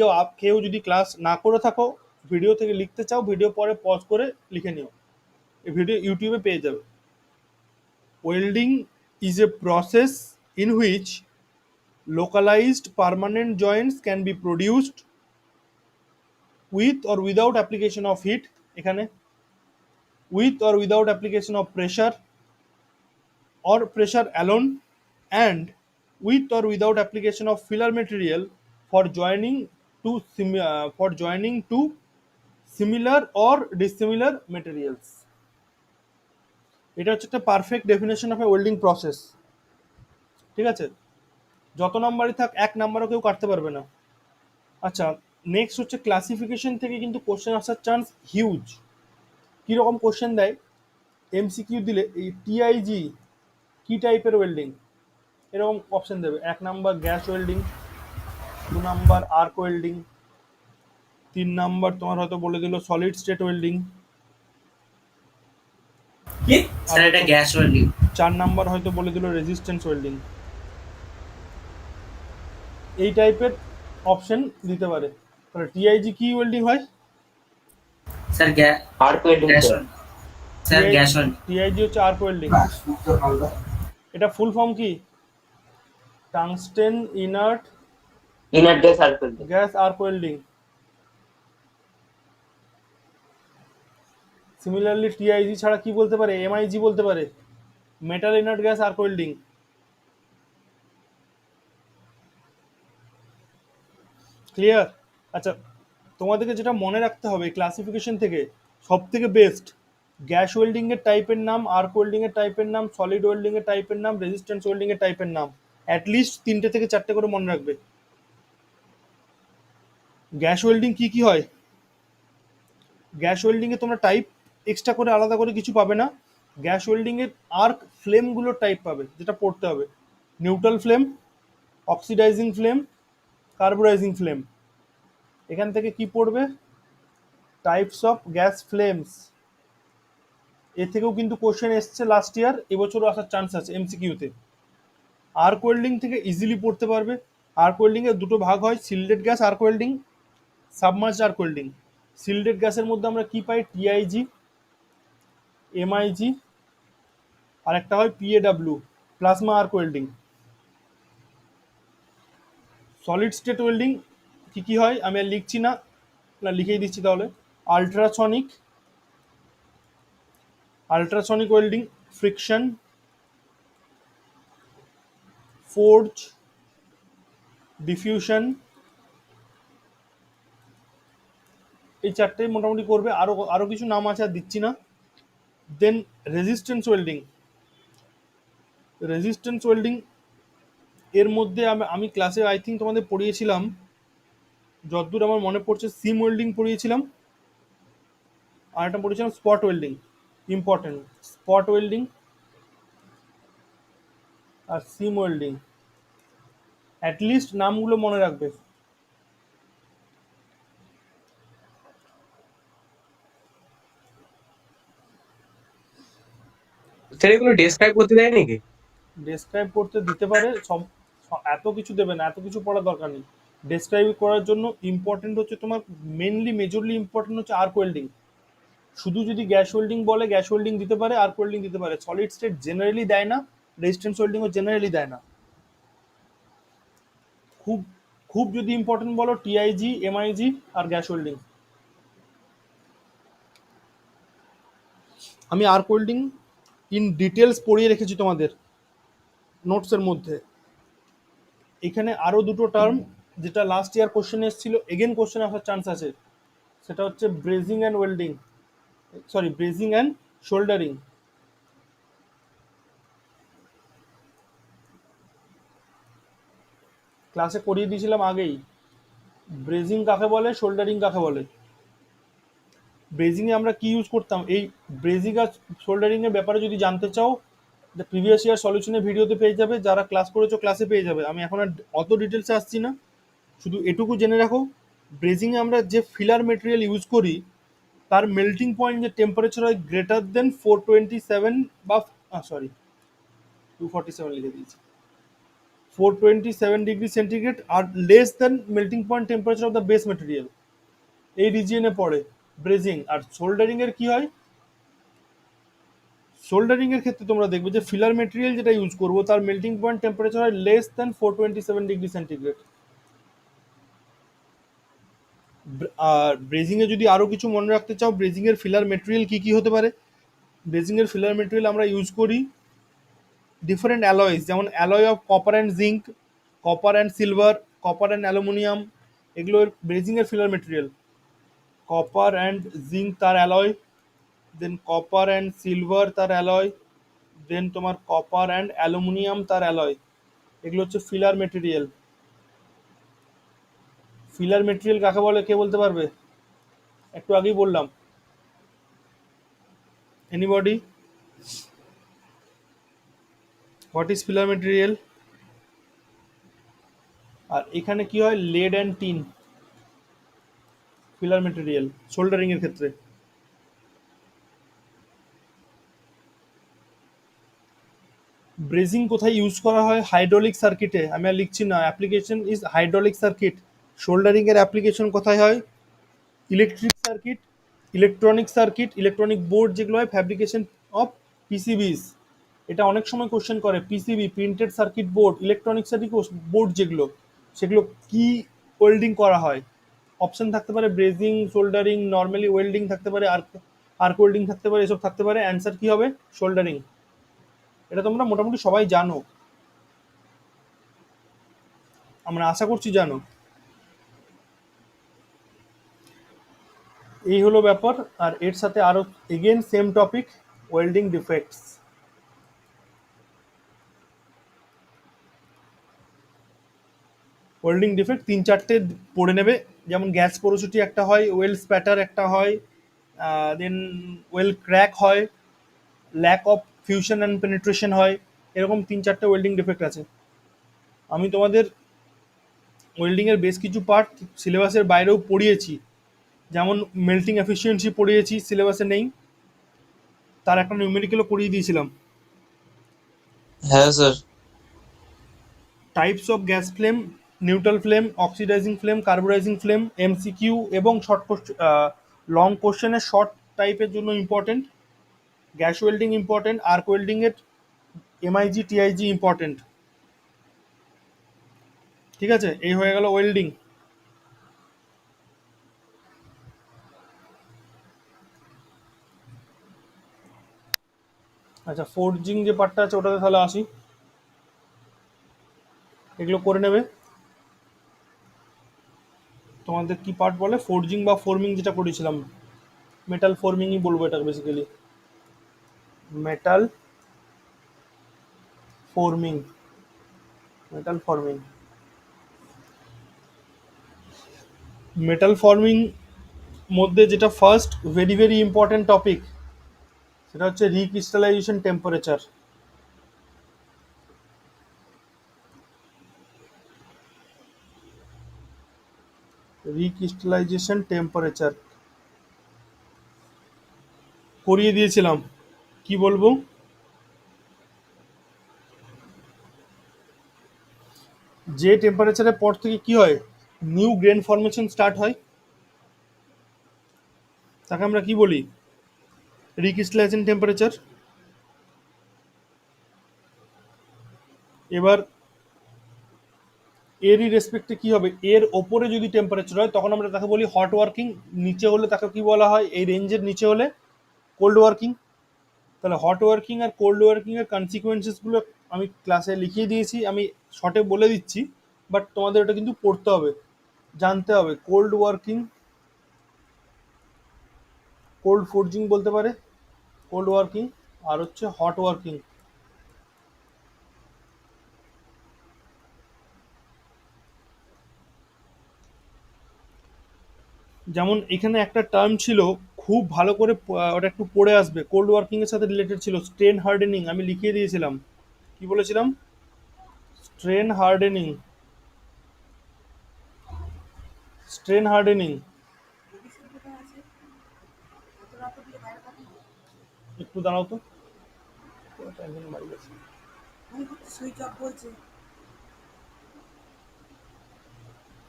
কেউ যদি ক্লাস না করে থাকো, ভিডিও থেকে লিখতে চাও, ভিডিও পরে পজ করে লিখে নিও, এই ভিডিও ইউটিউবে পেয়ে যাবে। Welding is a process in which localized permanent joints can be produced with or without application of heat, এখানে with or without application of pressure or pressure alone, and with or without application of filler material for joining to similar or dissimilar materials। এটা হচ্ছে একটা perfect definition of A welding process. ঠিক আছে, যত নাম্বারই থাক 1 নাম্বারও কেউ কাটতে পারবে না। আচ্ছা, নেক্সট হচ্ছে ক্লাসিফিকেশন থেকে কিন্তু কোশ্চেন আসার চান্স হিউজ। কীরকম কোশ্চেন দেয়, এমসিকিউ দিলে এই টিআইজি কি টাইপের ওয়েল্ডিং, এরকম অপশন দেবে। 1 number gas welding, 2 number arc welding, 3 number তোমার হয়তো বলে দিল সলিড স্টেট ওয়েল্ডিং, কি স্যার এটা গ্যাস ওয়েল্ডিং। 4 নাম্বার হয়তো বলে দিল রেজিস্ট্যান্স ওয়েল্ডিং। এই টাইপের অপশন দিতে পারে। তাহলে টিআইজি কি ওয়েল্ডিং হয়? Sir arc welding gas sir. Sir gas welding. TIG হচ্ছে আর্ক ওয়েল্ডিং। এটা ফুল ফর্ম কি? Tungsten inert Inert gas arc welding. Gas arc welding. Similarly TIG ছাড়া কি বলতে পারে? এমআইজি বলতে পারে, metal inert gas arc welding. Clear? আচ্ছা, তোমাদেরকে যেটা মনে রাখতে হবে ক্লাসিফিকেশন থেকে, সব থেকে বেস্ট গ্যাস ওয়েল্ডিং এর টাইপের নাম, আর্ক ওয়েল্ডিং এর টাইপের নাম, সলিড ওয়েল্ডিং এর টাইপের নাম, রেজিস্ট্যান্স ওয়েল্ডিং এর টাইপের নাম, অ্যাটলিস্ট 3টে থেকে 4টে করে মনে রাখবে। গ্যাস ওয়েল্ডিং কি কি হয়? গ্যাস ওয়েল্ডিংয়ে তোমরা টাইপ এক্সট্রা করে আলাদা করে কিছু পাবে না। গ্যাস ওয়েল্ডিংয়ের আর্ক ফ্লেমগুলোর টাইপ পাবে, যেটা পড়তে হবে। Neutral flame, oxidising flame, carburising flame. এখান থেকে কি পড়বে? Types of gas flames. এ থেকেও কিন্তু কোশ্চেন এসছে লাস্ট ইয়ার, এবছরও আসার চান্স আছে এমসিকিউতে। আর্ক ওয়েল্ডিং থেকে ইজিলি পড়তে পারবে। আর্ক ওয়েল্ডিংয়ের দুটো ভাগ হয়, shielded gas arc welding, submerged arc welding. Shielded গ্যাসের মধ্যে আমরা কি পাই? টিআইজি, এমআইজি, আর একটা হয় PAW, plasma arc welding. Solid state welding কি কি হয় আমি আর লিখছি না, লিখেই দিচ্ছি তাহলে। Ultrasonic welding, friction, forge, diffusion, এই 4টেই মোটামুটি করবে। আরও কিছু নাম আছে, আর দিচ্ছি না। দেন রেজিস্ট্যান্স ওয়েল্ডিং। রেজিস্ট্যান্স ওয়েল্ডিং এর মধ্যে আমি ক্লাসে আই থিঙ্ক তোমাদের পড়িয়েছিলাম, যতদূর আমার মনে পড়ছে সিম ওয়েল্ডিং পড়িয়েছিলাম, আর একটা পড়িয়েছিলাম spot welding. Important, spot welding আর সিম ওয়েল্ডিং, অ্যাটলিস্ট নামগুলো মনে রাখবে। স্যার এগুলো ডেসক্রাইব করতে দেয় নাকি? ডেসক্রাইব করতে দিতে পারে, এত কিছু দেবে না, এত কিছু পড়ার দরকার নেই। ডেসক্রাইব করার জন্য ইম্পর্টেন্ট হচ্ছে তোমার, মেজরলি ইম্পর্টেন্ট হচ্ছে আর্ক ওয়েল্ডিং। শুধু যদি গ্যাস ওয়েল্ডিং বলে, গ্যাস ওয়েল্ডিং দিতে পারে, আর্ক ওয়েল্ডিং দিতে পারে। সলিড স্টেট জেনারেলি দেয় না, রেজিস্ট্যান্স ওয়েল্ডিংও জেনারেলি দেয় না। খুব খুব যদি ইম্পর্টেন্ট বলো টিআইজি, এমআইজি আর গ্যাস ওয়েল্ডিং। আমি আর্ক ওয়েল্ডিং ইন ডিটেলস পড়িয়ে রেখেছি তোমাদের নোটসের মধ্যে। এখানে আরও দুটো টার্ম যেটা লাস্ট ইয়ার কোশ্চেন এসেছিল, এগেন কোশ্চেন আসার চান্স আছে, সেটা হচ্ছে ব্রেজিং অ্যান্ড ওয়েল্ডিং, ব্রেজিং অ্যান্ড শোল্ডারিং। ক্লাসে করিয়ে দিয়েছিলাম আগেই, ব্রেজিং কাকে বলে, শোল্ডারিং কাকে বলে। ব্রেজিংয়ে আমরা কি ইউজ করতাম, এই ব্রেজিং আর সোল্ডারিংয়ের ব্যাপারে যদি জানতে চাও, দ্য প্রিভিয়াস ইয়ার সলিউশনের ভিডিওতে পেয়ে যাবে, যারা ক্লাস করেছো ক্লাসে পেয়ে যাবে। আমি এখন আর অত ডিটেলসে আসছি না, শুধু এটুকু জেনে রাখো, ব্রেজিংয়ে আমরা যে ফিলার মেটেরিয়াল ইউজ করি তার মেল্টিং পয়েন্ট যে টেম্পারেচার হয় গ্রেটার দেন 427 বা সরি 247 লিখে দিয়েছি, 427 ডিগ্রি সেন্টিগ্রেড আর less than melting point temperature of the base material, এই রিজিয়নে পড়ে ব্রেজিং। আর সোল্ডারিং এর কি হয়, সোল্ডারিং এর ক্ষেত্রে তোমরা দেখবে যে ফিলার মেটেরিয়াল যেটা ইউজ করবো তার মেল্টিং পয়েন্ট টেম্পারেচার হয় লেস দেন 427 ডিগ্রি সেন্টিগ্রেড। আর ব্রেজিং এ যদি আরো কিছু মনে রাখতে চাও, ব্রেজিং এর ফিলার মেটেরিয়াল কি কি হতে পারে, ব্রেজিং এর ফিলার মেটেরিয়াল আমরা ইউজ করি ডিফারেন্ট অ্যালয়েস, যেমন alloy of copper and zinc, copper and silver, copper and aluminium, এগুলো ব্রেজিং এর filler material. Copper and zinc তার alloy, then copper and silver তার অ্যালয়, দেন তোমার কপার অ্যান্ড অ্যালুমিনিয়াম তার alloy, এগুলো হচ্ছে ফিলার মেটেরিয়াল। ফিলার মেটেরিয়াল কাকে বলে কে বলতে পারবে, একটু আগেই বললাম, anybody, what is filler material? আর এখানে কি হয়, lead and tin filler material soldering এর ক্ষেত্রে। ব্রেজিং কোথায় ইউজ করা হয়, হাইড্রোলিক সার্কিটে, আমি আর লিখছি না, application is hydraulic circuit. Soldering এর অ্যাপ্লিকেশন কোথায় হয়, electric circuit, electronic circuit, electronic board যেগুলো হয়, ফ্যাব্রিকেশন অফ পিসিবিস, এটা অনেক সময় কোশ্চেন করে, PCB printed circuit board, electronic circuit board যেগুলো, সেগুলো কি ওয়েল্ডিং করা হয়, অপশন থাকতে পারে ব্রেজিং, সোল্ডারিং, নর্মালি ওয়েল্ডিং থাকতে পারে, আর্ক ওয়েল্ডিং থাকতে পারে, এসব থাকতে পারে, অ্যান্সার কি হবে, সোল্ডারিং। এটা তোমরা মোটামুটি সবাই জানো, আমরা আশা করছি জানো। এই হলো ব্যাপার। আর এর সাথে আরো again same topic, welding defects. Welding defect 3-4টে পড়ে নেবে, যেমন গ্যাস পোরোসিটি একটা হয়, ওয়েল স্প্যাটার একটা হয়, দেন ওয়েল ক্র্যাক হয়, lack of fusion and penetration হয়, এরকম 3-4টে ওয়েল্ডিং ডিফেক্ট আছে। আমি তোমাদের ওয়েল্ডিংয়ের বেশ কিছু পার্ট সিলেবাসের বাইরেও পড়িয়েছি, যেমন মেল্টিং এফিসিয়েন্সি পড়িয়েছি, সিলেবাসে নেই, তার একটা নিউমেরিক্যালও করিয়ে দিয়েছিলাম। হ্যাঁ sir. Types of gas flame, neutral flame, oxidising flame, carburising flame, MCQ এবং শর্ট লং কোশ্চেনের শর্ট টাইপের জন্য important, gas welding important, arc ওয়েল্ডিংয়ের এমআইজি টিআইজি ইম্পর্টেন্ট। ঠিক আছে, এই হয়ে গেল ওয়েল্ডিং। আচ্ছা, ফোর্জিং যে পার্টটা আছে ওটাতে তাহলে আসি, এগুলো করে নেবে। তোমাদের কি পার্ট বলে, ফোর্জিং বা ফর্মিং যেটা করেছিলাম, মেটাল ফর্মিংই বলবো এটা basically, metal forming, metal forming. Metal forming মধ্যে যেটা first very very important topic, সেটা হচ্ছে রিক্রিস্টালাইজেশন টেম্পারেচার। রিক্রিস্টালাইজেশন টেম্পারেচার করিয়ে দিয়েছিলাম, কি বলবো, যে টেম্পারেচারের পর থেকে কি হয়, নিউ গ্রেন ফর্মেশন স্টার্ট হয়, তাকে আমরা কি বলি, রিক্রিস্টালাইজেশন টেম্পারেচার। এবার এরই রেসপেক্টে কি হবে, এর ওপরে যদি টেম্পারেচার হয় তখন আমরা তাকে বলি হট ওয়ার্কিং, নিচে হলে তাকে কি বলা হয়, এই রেঞ্জের নিচে হলে কোল্ড ওয়ার্কিং। তাহলে হট ওয়ার্কিং আর কোল্ড ওয়ার্কিং এর কনসিকুয়েন্সেসগুলো আমি ক্লাসে লিখিয়ে দিয়েছি, আমি শর্টে বলে দিচ্ছি, বাট তোমাদের এটা কিন্তু পড়তে হবে, জানতে হবে। কোল্ড ওয়ার্কিং, কোল্ড ফোর্জিং বলতে পারে, কোল্ড ওয়ার্কিং, আর হচ্ছে হট ওয়ার্কিং। যেমন এখানে একটা টার্ম ছিল খুব ভালো করে ওটা একটু পড়ে আসবে, কোল্ড ওয়ার্কিং এর সাথে রিলেটেড ছিল। স্ট্রেন হার্ডেনিং আমি লিখিয়ে দিয়েছিলাম, কি বলেছিলাম? Strain hardening, strain hardening. একটু দাঁড়াও তো, একজন বাড়ি গেছে।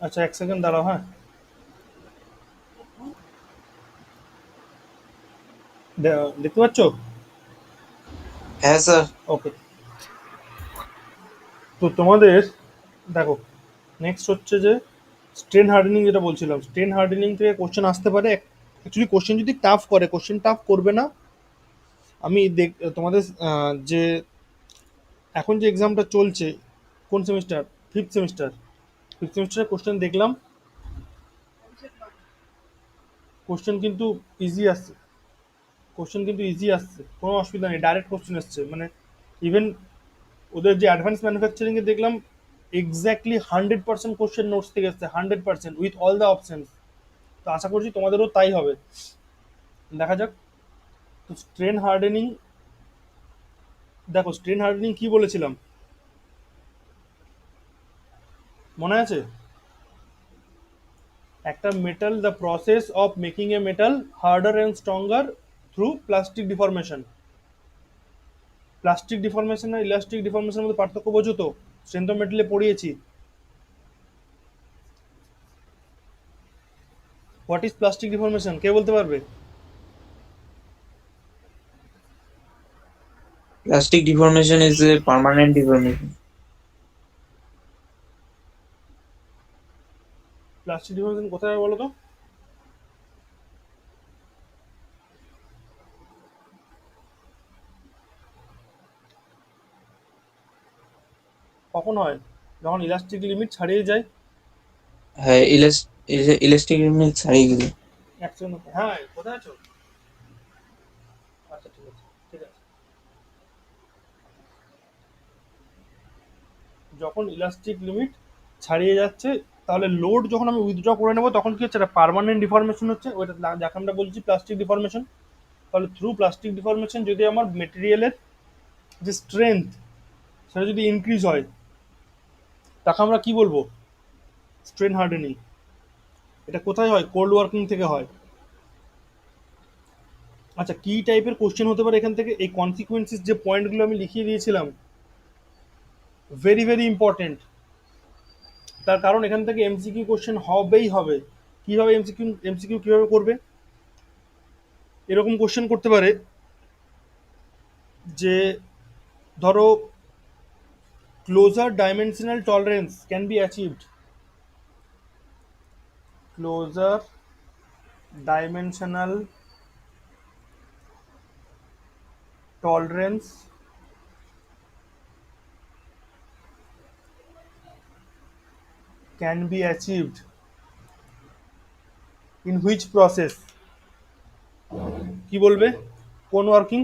আচ্ছা এক সেকেন্ড দাঁড়াও, হ্যাঁ দেখতে পাচ্ছ? হ্যাঁ স্যার। ওকে, তো তোমাদের দেখো নেক্সট হচ্ছে যে স্ট্রেন হার্ডেনিং, যেটা বলছিলাম স্ট্রেন হার্ডেনিং থেকে কোশ্চেন আসতে পারে। অ্যাকচুয়ালি কোশ্চেন যদি টাফ করে, কোশ্চেন টাফ করবে না। আমি তোমাদের যে এখন যে এক্সামটা চলছে, কোন সেমিস্টার? Fifth semester. ফিফথ সেমিস্টারের কোশ্চেন দেখলাম, কোশ্চেন কিন্তু ইজি আসছে, কোশ্চেন কিন্তু ইজি আসছে, কোনো অসুবিধা নেই, ডাইরেক্ট কোশ্চেন এসছে। মানে ইভেন ওদের যে অ্যাডভান্স ম্যানুফ্যাকচারিংয়ে দেখলাম এক্স্যাক্টলি 100% কোশ্চেন নোটস থেকে এসছে, 100% উইথ অল দ্য অপশনস। তো আশা করছি তোমাদেরও তাই হবে, দেখা যাক। তো স্ট্রেন হার্ডেনিং, দেখো স্ট্রেন হার্ডেনিং কি বলেছিলাম মনে আছে? একটা metal, the process of making a metal harder and stronger through plastic deformation. Plastic deformation আর ইলাস্টিক ডিফরমেশনের মধ্যে পার্থক্য বোঝো তো? স্ট্রেন্থ অফ মেটালে পড়িয়েছি। হোয়াট ইজ প্লাস্টিক ডিফরমেশন, কে বলতে পারবে? Plastic deformation is a permanent deformation. Plastic deformation কোথায় বলো তো? কখন হয়? যখন ইলাস্টিক লিমিট ছাড়িয়ে যায়। হ্যাঁ, ইলাস্টিক limit ছাড়িয়ে গেলে। এক সেকেন্ড, হ্যাঁ কোথায় আছো? আচ্ছা ঠিক আছে, ঠিক আছে। যখন ইলাস্টিক লিমিট ছাড়িয়ে যাচ্ছে, তাহলে লোড যখন আমি উইথড্র করে নেবো তখন কি হচ্ছে? একটা পার্মানেন্ট ডিফরমেশন হচ্ছে, ওইটা যাকে আমরা বলছি প্লাস্টিক ডিফরমেশন। তাহলে থ্রু প্লাস্টিক ডিফরমেশন যদি আমার মেটেরিয়ালের যে স্ট্রেংথ সেটা যদি ইনক্রিজ হয়, তাকে আমরা কি বলবো? Strain hardening. এটা কোথায় হয়? কোল্ড ওয়ার্কিং থেকে হয়। আচ্ছা, কি টাইপের কোশ্চেন হতে পারে এখান থেকে? এই কনসিকুয়েন্সেস যে পয়েন্টগুলো আমি লিখিয়ে দিয়েছিলাম, ভেরি ভেরি ইম্পর্টেন্ট। তার কারণ এখান থেকে এমসিকিউ কোশ্চেন হবেই হবে। কিভাবে এমসিকিউ কিভাবে করবে? এরকম কোশ্চেন করতে পারে যে ধরো closer dimensional tolerance can be achieved, closer dimensional tolerance can be achieved in which process? কি বলবে? কোন ওয়ার্কিং?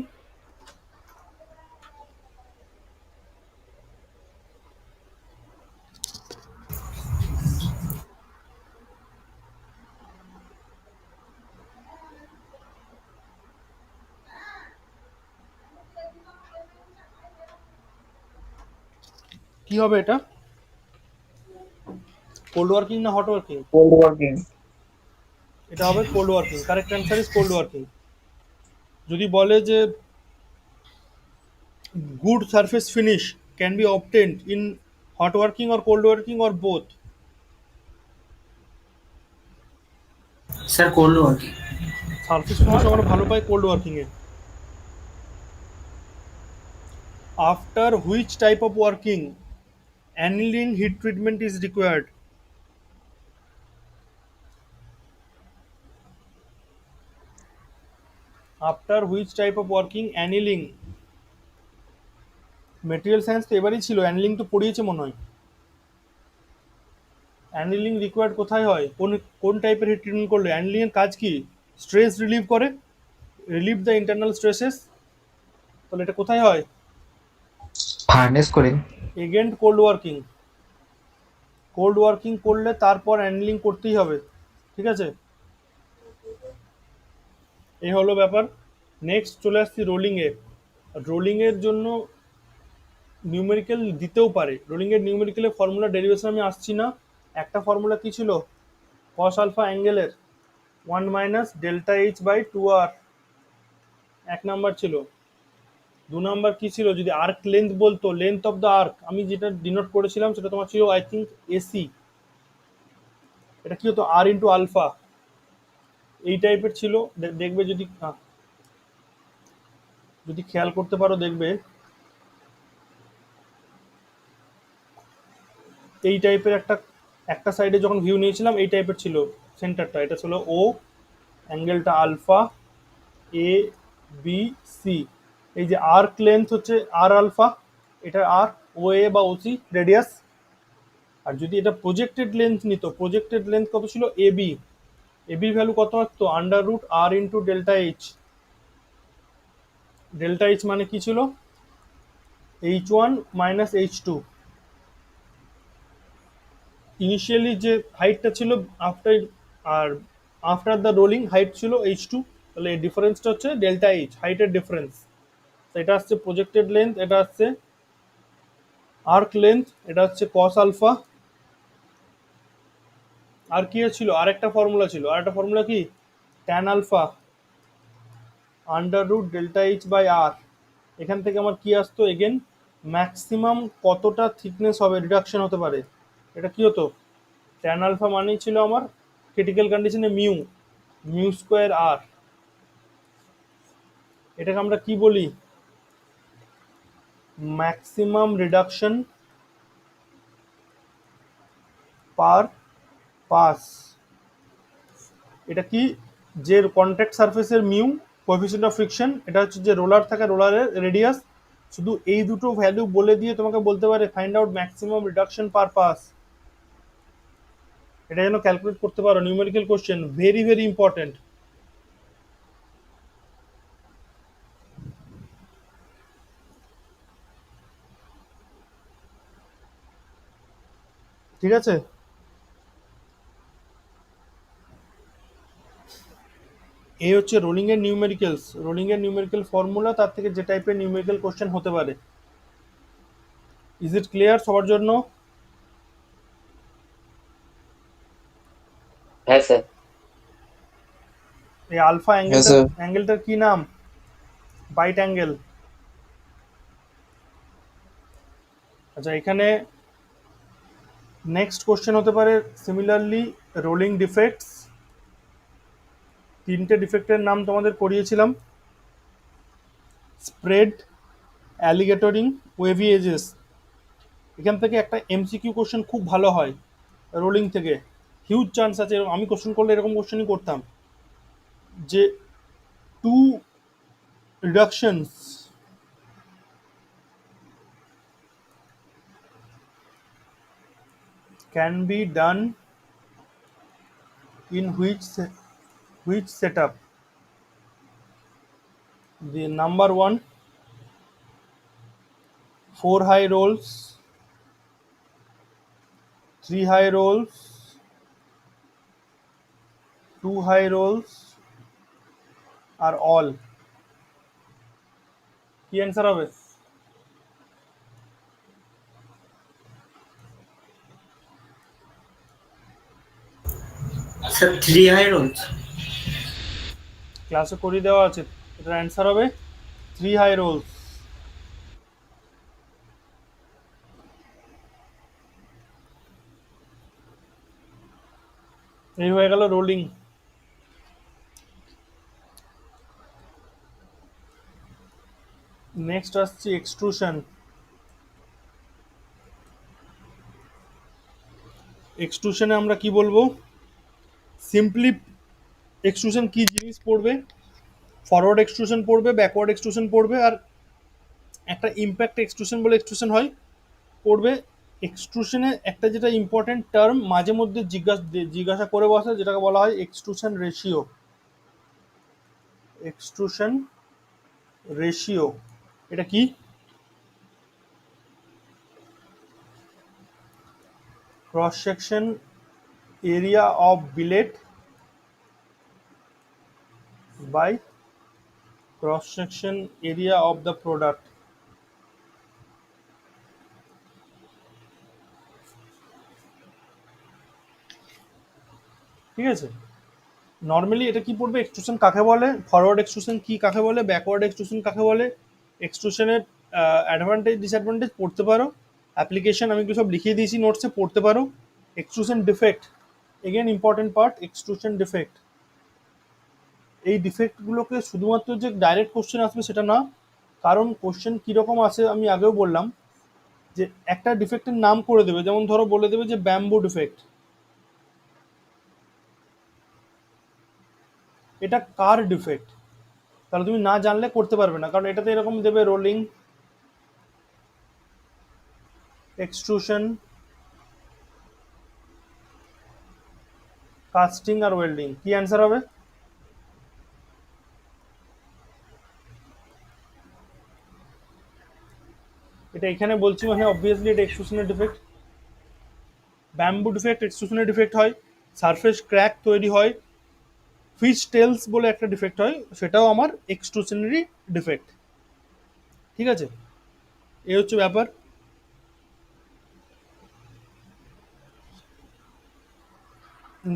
কি হবে এটা? কোল্ড ওয়ার্কিং না হট ওয়ার্কিং? Cold working. এটা হবে cold working. Correct answer is cold working. যদি বলে যে good surface finish can be obtained in hot working or cold working or both? Sir cold working. Surface finish আমরা ভালো পাই cold working এ। After which type of working annealing heat treatment is required? After which type of working annealing? Material science তো এবারই ছিল, annealing তো পড়িয়েছে মনে হয়। অ্যানিলিং রিকোয়ার্ড কোথায় হয়? কোন কোন টাইপের হিট ট্রিটমেন্ট করলে? অ্যানিলিং এর কাজ কি? স্ট্রেস রিলিভ করে, রিলিভ দ্য ইন্টারনাল স্ট্রেসেস। তাহলে এটা কোথায় হয়? ফার্নেস করে। এগেন্ট কোল্ড ওয়ার্কিং। কোল্ড ওয়ার্কিং করলে তারপর অ্যানিলিং করতেই হবে, ঠিক আছে? এই হলো ব্যাপার। নেক্সট চলে আসছি রোলিংয়ে। রোলিংয়ের জন্য নিউমেরিক্যাল দিতেও পারে। রোলিংয়ের নিউমেরিক্যালের ফর্মুলা ডেরিভেশন আমি আসছি না। একটা ফর্মুলা কি ছিল, কস আলফা অ্যাঙ্গেলের 1 - Δh/2r, এক নাম্বার ছিল। 2 নাম্বার কি ছিল, যদি আর্ক লেন্থ বলতো, লেন্থ অফ দ্য আর্ক, আমি যেটা ডিনোট করেছিলাম সেটা তোমার ছিল আই থিঙ্ক এসি। এটা কি হতো, আর ইন্টু আলফা, এই টাইপের ছিল। দেখবে যদি যদি খেয়াল করতে পারো দেখবে এই টাইপের একটা একটা সাইডে যখন ভিউ নিয়েছিলাম এই টাইপের ছিল সেন্টারটা। এটা ছিল ও, অ্যাঙ্গেলটা আলফা, এ বি সি। এই যে আর্ক লেন্থ হচ্ছে আর আলফা, এটা আর ও এ বা ওসি রেডিয়াস। আর যদি এটা প্রজেক্টেড লেন্থ নিত, প্রজেক্টেড লেন্থ কত ছিল, এ বি। এ বির ভ্যালু কত আসতো, √r into delta H. Delta H মানে কি ছিল, h1 - h2। ইনিশিয়ালি যে হাইটটা ছিল আফটার, আর আফটার দ্য রোলিং হাইট ছিল h2, তাহলে এই ডিফারেন্সটা হচ্ছে ডেল্টা এইচ, হাইটের ডিফারেন্স। এটা আসছে প্রজেক্টেড লেন্থ, এটা আসছে আর্ক লেন্থ, এটা হচ্ছে কস আলফা। আর কি ছিল, আর একটা ফর্মুলা ছিল, আর একটা ফর্মুলা কি, ট্যান আলফা √Δh/r। এখান থেকে আমার কি আসতো, এগেন ম্যাক্সিমাম কতটা থিকনেস হবে, রিডাকশন হতে পারে। এটা কি হতো, ট্যান আলফা মানেই ছিল আমার ক্রিটিক্যাল কন্ডিশনে মিউ স্কোয়ার আর। এটাকে আমরা কি বলি, ম্যাক্সিমাম রিডাকশন পার পাস। এটা কি, যে কন্ট্যাক্ট সারফেসের মিউ, কোএফিসিয়েন্ট অফ ফ্রিকশন, এটা হচ্ছে যে রোলার থাকে, রোলারের রেডিয়াস। শুধু এই দুটো ভ্যালু বলে দিয়ে তোমাকে বলতে পারে ফাইন্ড আউট ম্যাক্সিমাম রিডাকশন পার পাস। এটা যেন ক্যালকুলেট করতে পারো, numerical question, very very important. ঠিক আছে, এই হচ্ছে রোলিং এর নিউমেরিক্যালস। রোলিং এর নিউমেরিক্যাল ফর্মুলা, তার থেকে যে টাইপের নিউমেরিক্যাল কোশ্চেন হতে পারে। ইজ ইট ক্লিয়ার সবার জন্য? হ্যাঁ স্যার। এই আলফা Yes, sir. অ্যাঙ্গেলটার কি নাম, বাইট অ্যাঙ্গেল। আচ্ছা, এখানে নেক্সট কোশ্চেন হতে পারে সিমিলারলি রোলিং ডিফেক্টস। 3টে ডিফেক্টের নাম তোমাদের করিয়েছিলাম, স্প্রেড, অ্যালিগেটরিং, ওয়েভি এজেস। এখান থেকে একটা এমসিকিউ কোশ্চেন খুব ভালো হয় রোলিং থেকে, হিউজ চান্স আছে। আমি কোশ্চেন করলে এরকম কোশ্চেনই করতাম, যে two reductions can be done in which setup. The number 1, 4 high rolls, 3 high rolls, 2 high rolls, আর all। কি অ্যান্সার হবে? Sir 3 high rolls. ক্লাসে করিয়ে দেওয়া আছে, এটার অ্যান্সার হবে 3 high rolls। এই হয়ে গেল রোলিং। নেক্সট আসছে এক্সট্রুশন। এক্সট্রুশনে আমরা কি বলবো, সিম্পলি এক্সট্রুশন কি জিনিস পড়বে, ফরওয়ার্ড এক্সট্রুশন পড়বে, ব্যাকওয়ার্ড এক্সট্রুশন পড়বে, আর একটা ইম্প্যাক্ট এক্সট্রুশন বলে এক্সট্রুশন হয় পড়বে। এক্সট্রুশনে একটা যেটা ইম্পর্টেন্ট টার্ম মাঝে মধ্যে জিজ্ঞাসা করে বসে, যেটাকে বলা হয় এক্সট্রুশন রেশিও। এক্সট্রুশন রেশিও এটা কি, cross section area of billet by cross section area of the product. ঠিক আছে, নর্মালি এটা কি পড়বে, এক্সট্রুশন কাকে বলে, ফরওয়ার্ড এক্সট্রুশন কি কাকে বলে, ব্যাকওয়ার্ড এক্সট্রুশন কাকে বলে, এক্সট্রুশনের অ্যাডভান্টেজ ডিসঅ্যাডভান্টেজ পড়তে পারো, অ্যাপ্লিকেশন আমি এগুলো সব লিখিয়ে দিয়েছি নোটসে, পড়তে পারো। Extrusion defect, again important part, extrusion defect. এই ডিফেক্টগুলোকে শুধুমাত্র যে ডাইরেক্ট কোশ্চেন আসবে সেটা না, কারণ কোশ্চেন কীরকম আসে আমি আগেও বললাম, যে একটা ডিফেক্টের নাম করে দেবে, যেমন ধরো বলে দেবে যে ব্যাম্বু ডিফেক্ট, এটা কার ডিফেক্ট, তাহলে তুমি না জানলে করতে পারবে না, কারণ এটাতে এরকম দেবে রোলিং, এক্সট্রুশন, কাস্টিং আর ওয়েল্ডিং। কি অ্যান্সার হবে? এটা এখানে বলছি মানে অবভিয়াসলি এটা এক্সট্রুশনের ডিফেক্ট। ব্যাম্বু ডিফেক্ট এক্সট্রুশনের ডিফেক্ট হয়, সারফেস ক্র্যাক তৈরি হয়, ফিশ টেলস বলে একটা ডিফেক্ট হয়, সেটাও আমার এক্সট্রুশনারি ডিফেক্ট। ঠিক আছে, এই হচ্ছে ব্যাপার।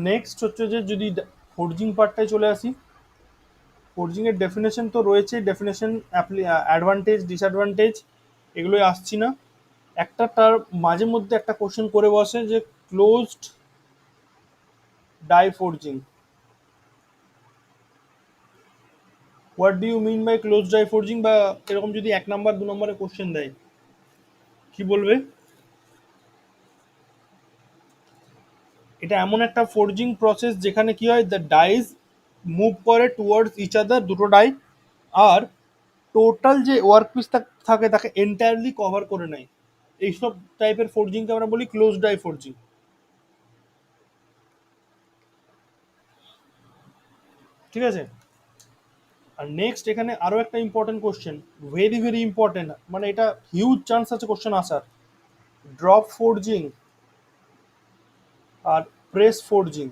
নেক্সট হচ্ছে যে যদি ফোর্জিং পার্টটায় চলে আসি, ফোর্জিং এর ডেফিনেশন তো রয়েছে, ডেফিনেশন অ্যাডভান্টেজ ডিসঅ্যাডভান্টেজ এগুলোই আসছি না। একটা তার মাঝে মধ্যে একটা কোশ্চেন করে বসে যে closed die forging, what do you mean by close die forging, বা এরকম যদি 1 নাম্বার 2 নম্বরে কোশ্চেন দেয় কি বলবে? এটা এমন একটা ফোর্জিং প্রসেস যেখানে কি হয়, দ্য ডাইজ মুভ করে টুয়ার্ডস ইচ আদার, দুটো ডাই, আর টোটাল যে ওয়ার্ক পিস থাকে তাকে এন্টায়ারলি কভার করে নেয়। এইসব টাইপের ফোর্জিংকে আমরা বলি ক্লোজ ডাই ফোর্জিং। ঠিক আছে, আর নেক্সট এখানে আরো একটা important question, very very important, মানে এটা হিউজ চান্স আছে কোশ্চেন আসার, ড্রপ ফোর্জিং আর press forging,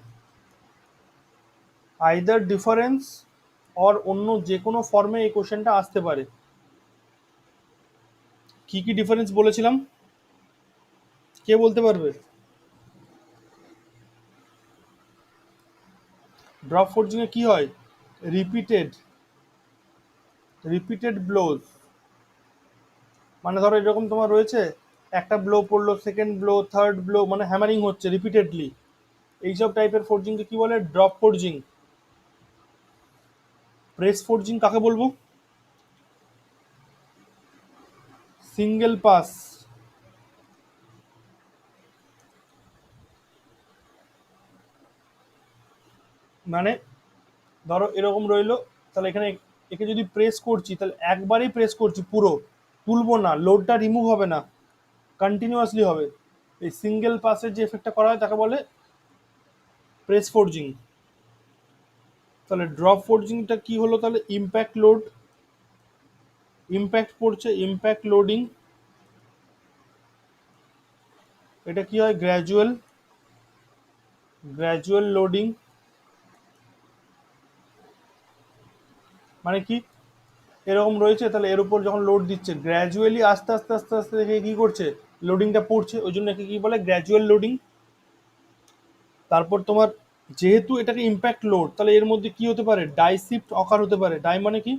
either difference or অন্য যে কোনো ফর্মে এই কোশ্চেনটা আসতে পারে। কি কি ডিফারেন্স বলেছিলাম, কে বলতে পারবে? ড্রপ ফোর্জিং এ কি হয়, রিপিটেড রিপিটেড ব্লোজ, মানে ধরো এরকম তোমার রয়েছে, একটা ব্লো পড়লো, সেকেন্ড ব্লো, থার্ড ব্লো, মানে হ্যামারিং হচ্ছে রিপিটেডলি, এইসব টাইপের ফোর্জিংকে কি বলে, ড্রপ ফোর্জিং। প্রেস ফোর্জিং কাকে বলবো, সিঙ্গেল পাস, মানে ধরো এরকম রইলো, তাহলে এখানে একে যদি প্রেস করছি তাহলে একবারই প্রেস করছি, পুরো তুলবো না, লোডটা রিমুভ হবে না, কন্টিনিউয়াসলি হবে। এই সিঙ্গেল পাসের যে এফেক্টটা করা হয় তাকে বলে প্রেস ফোর্জিং। তাহলে ড্রপ ফোর্জিংটা কি হলো, তাহলে ইম্প্যাক্ট লোড, ইম্প্যাক্ট পড়ছে, ইম্প্যাক্ট লোডিং, এটা কি হয়, গ্র্যাজুয়াল গ্র্যাজুয়াল লোডিং, মানে কি এরকম রয়েছে, তাহলে এর উপর যখন লোড দিচ্ছে গ্র্যাজুয়ালি আস্তে আস্তে আস্তে আস্তে দেখে কি করছে, লোডিংটা পড়ছে, ওই জন্য একে কি বলে, গ্র্যাজুয়াল লোডিং। তারপর তোমার যেহেতু এটাকে ইম্প্যাক্ট লোড, তাহলে এর মধ্যে কি হতে পারে, ডাই শিফট অকার হতে পারে। ডাই মানে কি,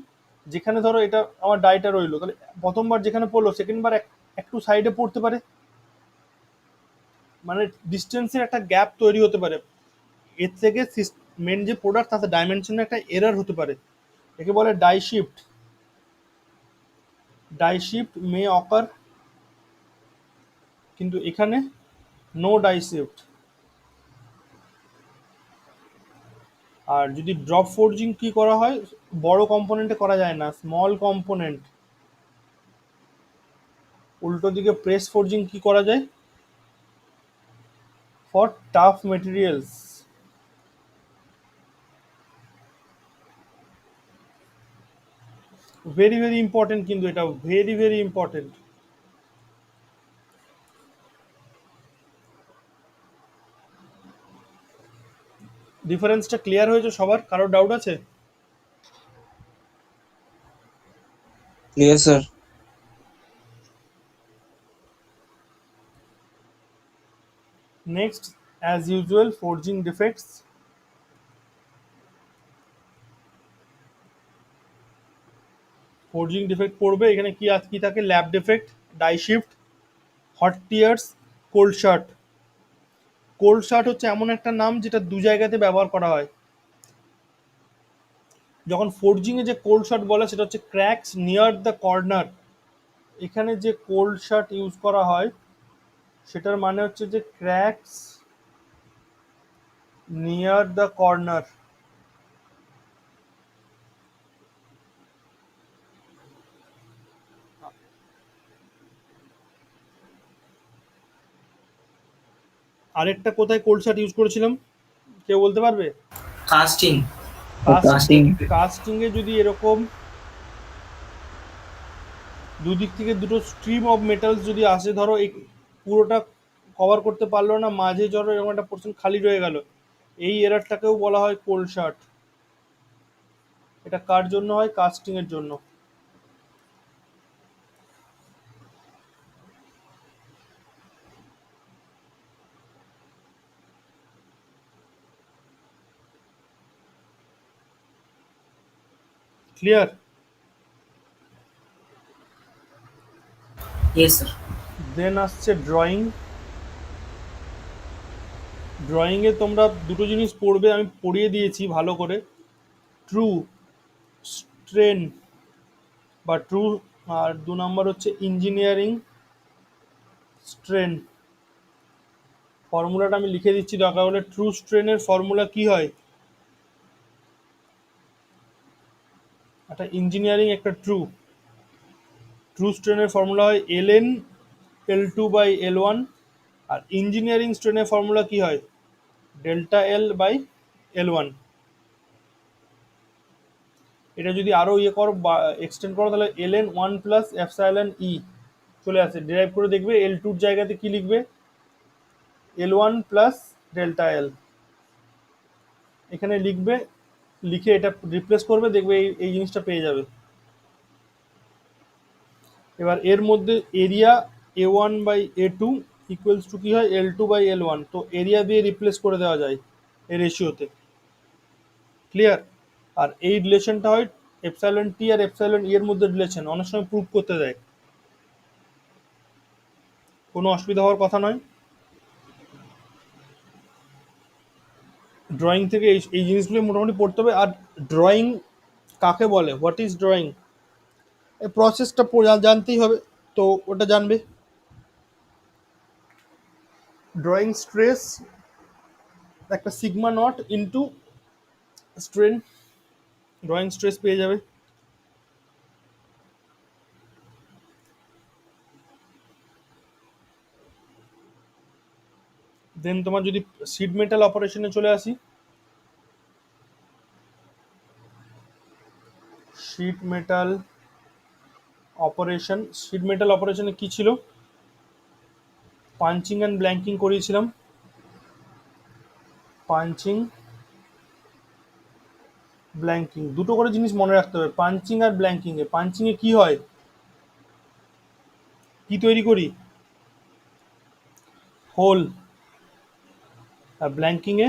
যেখানে ধরো এটা আমার ডাইটা রইলো, তাহলে প্রথমবার যেখানে পড়লো সেকেন্ড বার একটু সাইডে পড়তে পারে, মানে ডিস্টেন্সের একটা গ্যাপ তৈরি হতে পারে, এর থেকে মেন যে প্রোডাক্ট তাতে ডাইমেনশনের একটা এরার হতে পারে, একে বলে ডাই শিফট। ডাই শিফট মে অকার, কিন্তু এখানে নো ডাই শিফট। আর যদি ড্রপ ফোর্জিং কি করা হয়, বড় কম্পোনেন্টে করা যায় না, স্মল কম্পোনেন্ট। উল্টো দিকে প্রেস ফোর্জিং কি করা যায়, for tough materials. Very very important, কিন্তু এটা ভেরি ভেরি ইম্পর্টেন্ট। ডিফারেন্সটা ক্লিয়ার হয়েছে সবার, কারোর ডাউট আছে? Clear, sir. Next as usual forging defects. Forging defect পড়বে, এখানে কি থাকে, lap defect, die shift, hot tears, cold shut. Cold shut হচ্ছে এমন একটা নাম যেটা দু জায়গাতে ব্যবহার করা হয়। যখন ফোরজিং এ যে কোল্ড শার্ট বলে সেটা হচ্ছে ক্র্যাকস নিয়ার দ্য কর্নার। এখানে যে কোল্ড শার্ট ইউজ করা হয় সেটার মানে হচ্ছে যে ক্র্যাকস নিয়ার দ্য কর্নার। আরেকটা কোথায় কোল্ড শার্ট ইউজ করেছিলাম কেউ বলতে পারবে? কাস্টিং। Casting. কাস্টিং এ যদি এরকম দুদিক থেকে দুটো স্ট্রিম অফ মেটালস যদি আসে, ধরো এই পুরোটা কভার করতে পারলো না, মাঝে ধরো এরকম একটা পোর্শন খালি রয়ে গেল, এই এরারটাকেও বলা হয় কোল্ড শার্ট। এটা কার জন্য হয়? কাস্টিং এর জন্য। ক্লিয়ার? Yes sir. দেন আসছে ড্রয়িং। ড্রয়িংয়ে তোমরা দুটো জিনিস পড়বে, আমি পড়িয়ে দিয়েছি ভালো করে। ট্রু স্ট্রেন বা ট্রু, আর 2 নম্বর হচ্ছে ইঞ্জিনিয়ারিং স্ট্রেন। ফর্মুলাটা আমি লিখে দিচ্ছি দরকার হলে। ট্রু স্ট্রেনের ফর্মুলা কি হয়? একটা ইঞ্জিনিয়ারিং, একটা ট্রু। ট্রু স্ট্রেনের ফর্মুলা হয় ln L2 বাই L1, আর ইঞ্জিনিয়ারিং স্ট্রেনের ফর্মুলা কি হয়? Delta L by L1। এটা যদি আরো ইয়ে করো বা এক্সটেন্ড করো তাহলে ln 1 প্লাস এপসাইলন ই চলে আসে। ডিরাইভ করে দেখবে L2 এর জায়গাতে কি লিখবে? L1 plus delta L. এখানে লিখবে, লিখে এটা রিপ্লেস করবে, দেখবে এই জিনিসটা পেয়ে যাবে। এবার এর মধ্যে area A1 by A2 equals to কি হয়? L2 by L1। তো এরিয়া দিয়ে রিপ্লেস করে দেওয়া যায় এই রেশিওতে। ক্লিয়ার? আর এই রিলেশনটা হয় এপসাইলন টি আর এপসাইলন ই এর মধ্যে রিলেশন, অনেক সময় প্রুভ করতে দেয়। কোনো অসুবিধা হওয়ার কথা নয়। ড্রয়িং থেকে এই জিনিসগুলো মোটামুটি পড়তে হবে। আর ড্রয়িং কাকে বলে, হোয়াট ইজ ড্রয়িং, এই প্রসেসটা জানতেই হবে, তো ওটা জানবে। ড্রয়িং স্ট্রেস একটা sigma naught into strain, drawing stress পেয়ে যাবে। দেন তোমার যদি শিট মেটাল অপারেশনে চলে আসি, sheet metal operation. Sheet metal অপারেশনে কি ছিল? পাঞ্চিং অ্যান্ড ব্ল্যাঙ্কিং করিয়েছিলাম। পাঞ্চিং ব্ল্যাঙ্কিং দুটো করে জিনিস মনে রাখতে হবে। পাঞ্চিং আর ব্ল্যাঙ্কিং এ, পাঞ্চিং এ কি হয়, কি তৈরি করি? হোল। আর ব্ল্যাঙ্কিং এ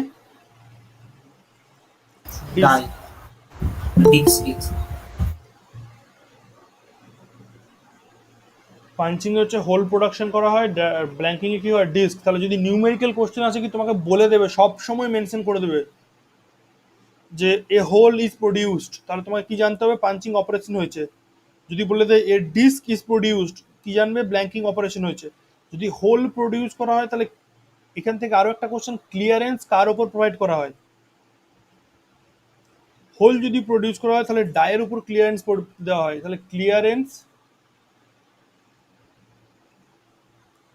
ডাই। ডিস্ক। ডিক্স। পাঞ্চিং এ হচ্ছে হোল প্রোডাকশন করা হয়, ব্ল্যাঙ্কিং এ কি হয়? ডিস্ক। তাহলে যদি নিউমেরিক্যাল কোশ্চেন আসে কি তোমাকে বলে দেবে, সব সময় মেনশন করে দেবে যে এ হোল ইজ প্রডিউসড, তাহলে তোমাকে কি জানতে হবে? পাঞ্চিং অপারেশন হয়েছে। যদি বলে দেয় এ ডিস্ক ইজ প্রডিউসড, কি জানবে? ব্ল্যাঙ্কিং অপারেশন হয়েছে। যদি হোল প্রডিউস করা হয় তাহলে এখান থেকে আরো একটা কোশ্চেন, ক্লিয়ারেন্স কার উপর প্রোভাইড করা হয়? হোল যদি প্রডিউস করা হয় তাহলে ডায়ের উপর ক্লিয়ারেন্স দেওয়া হয়, তাহলে ক্লিয়ারেন্স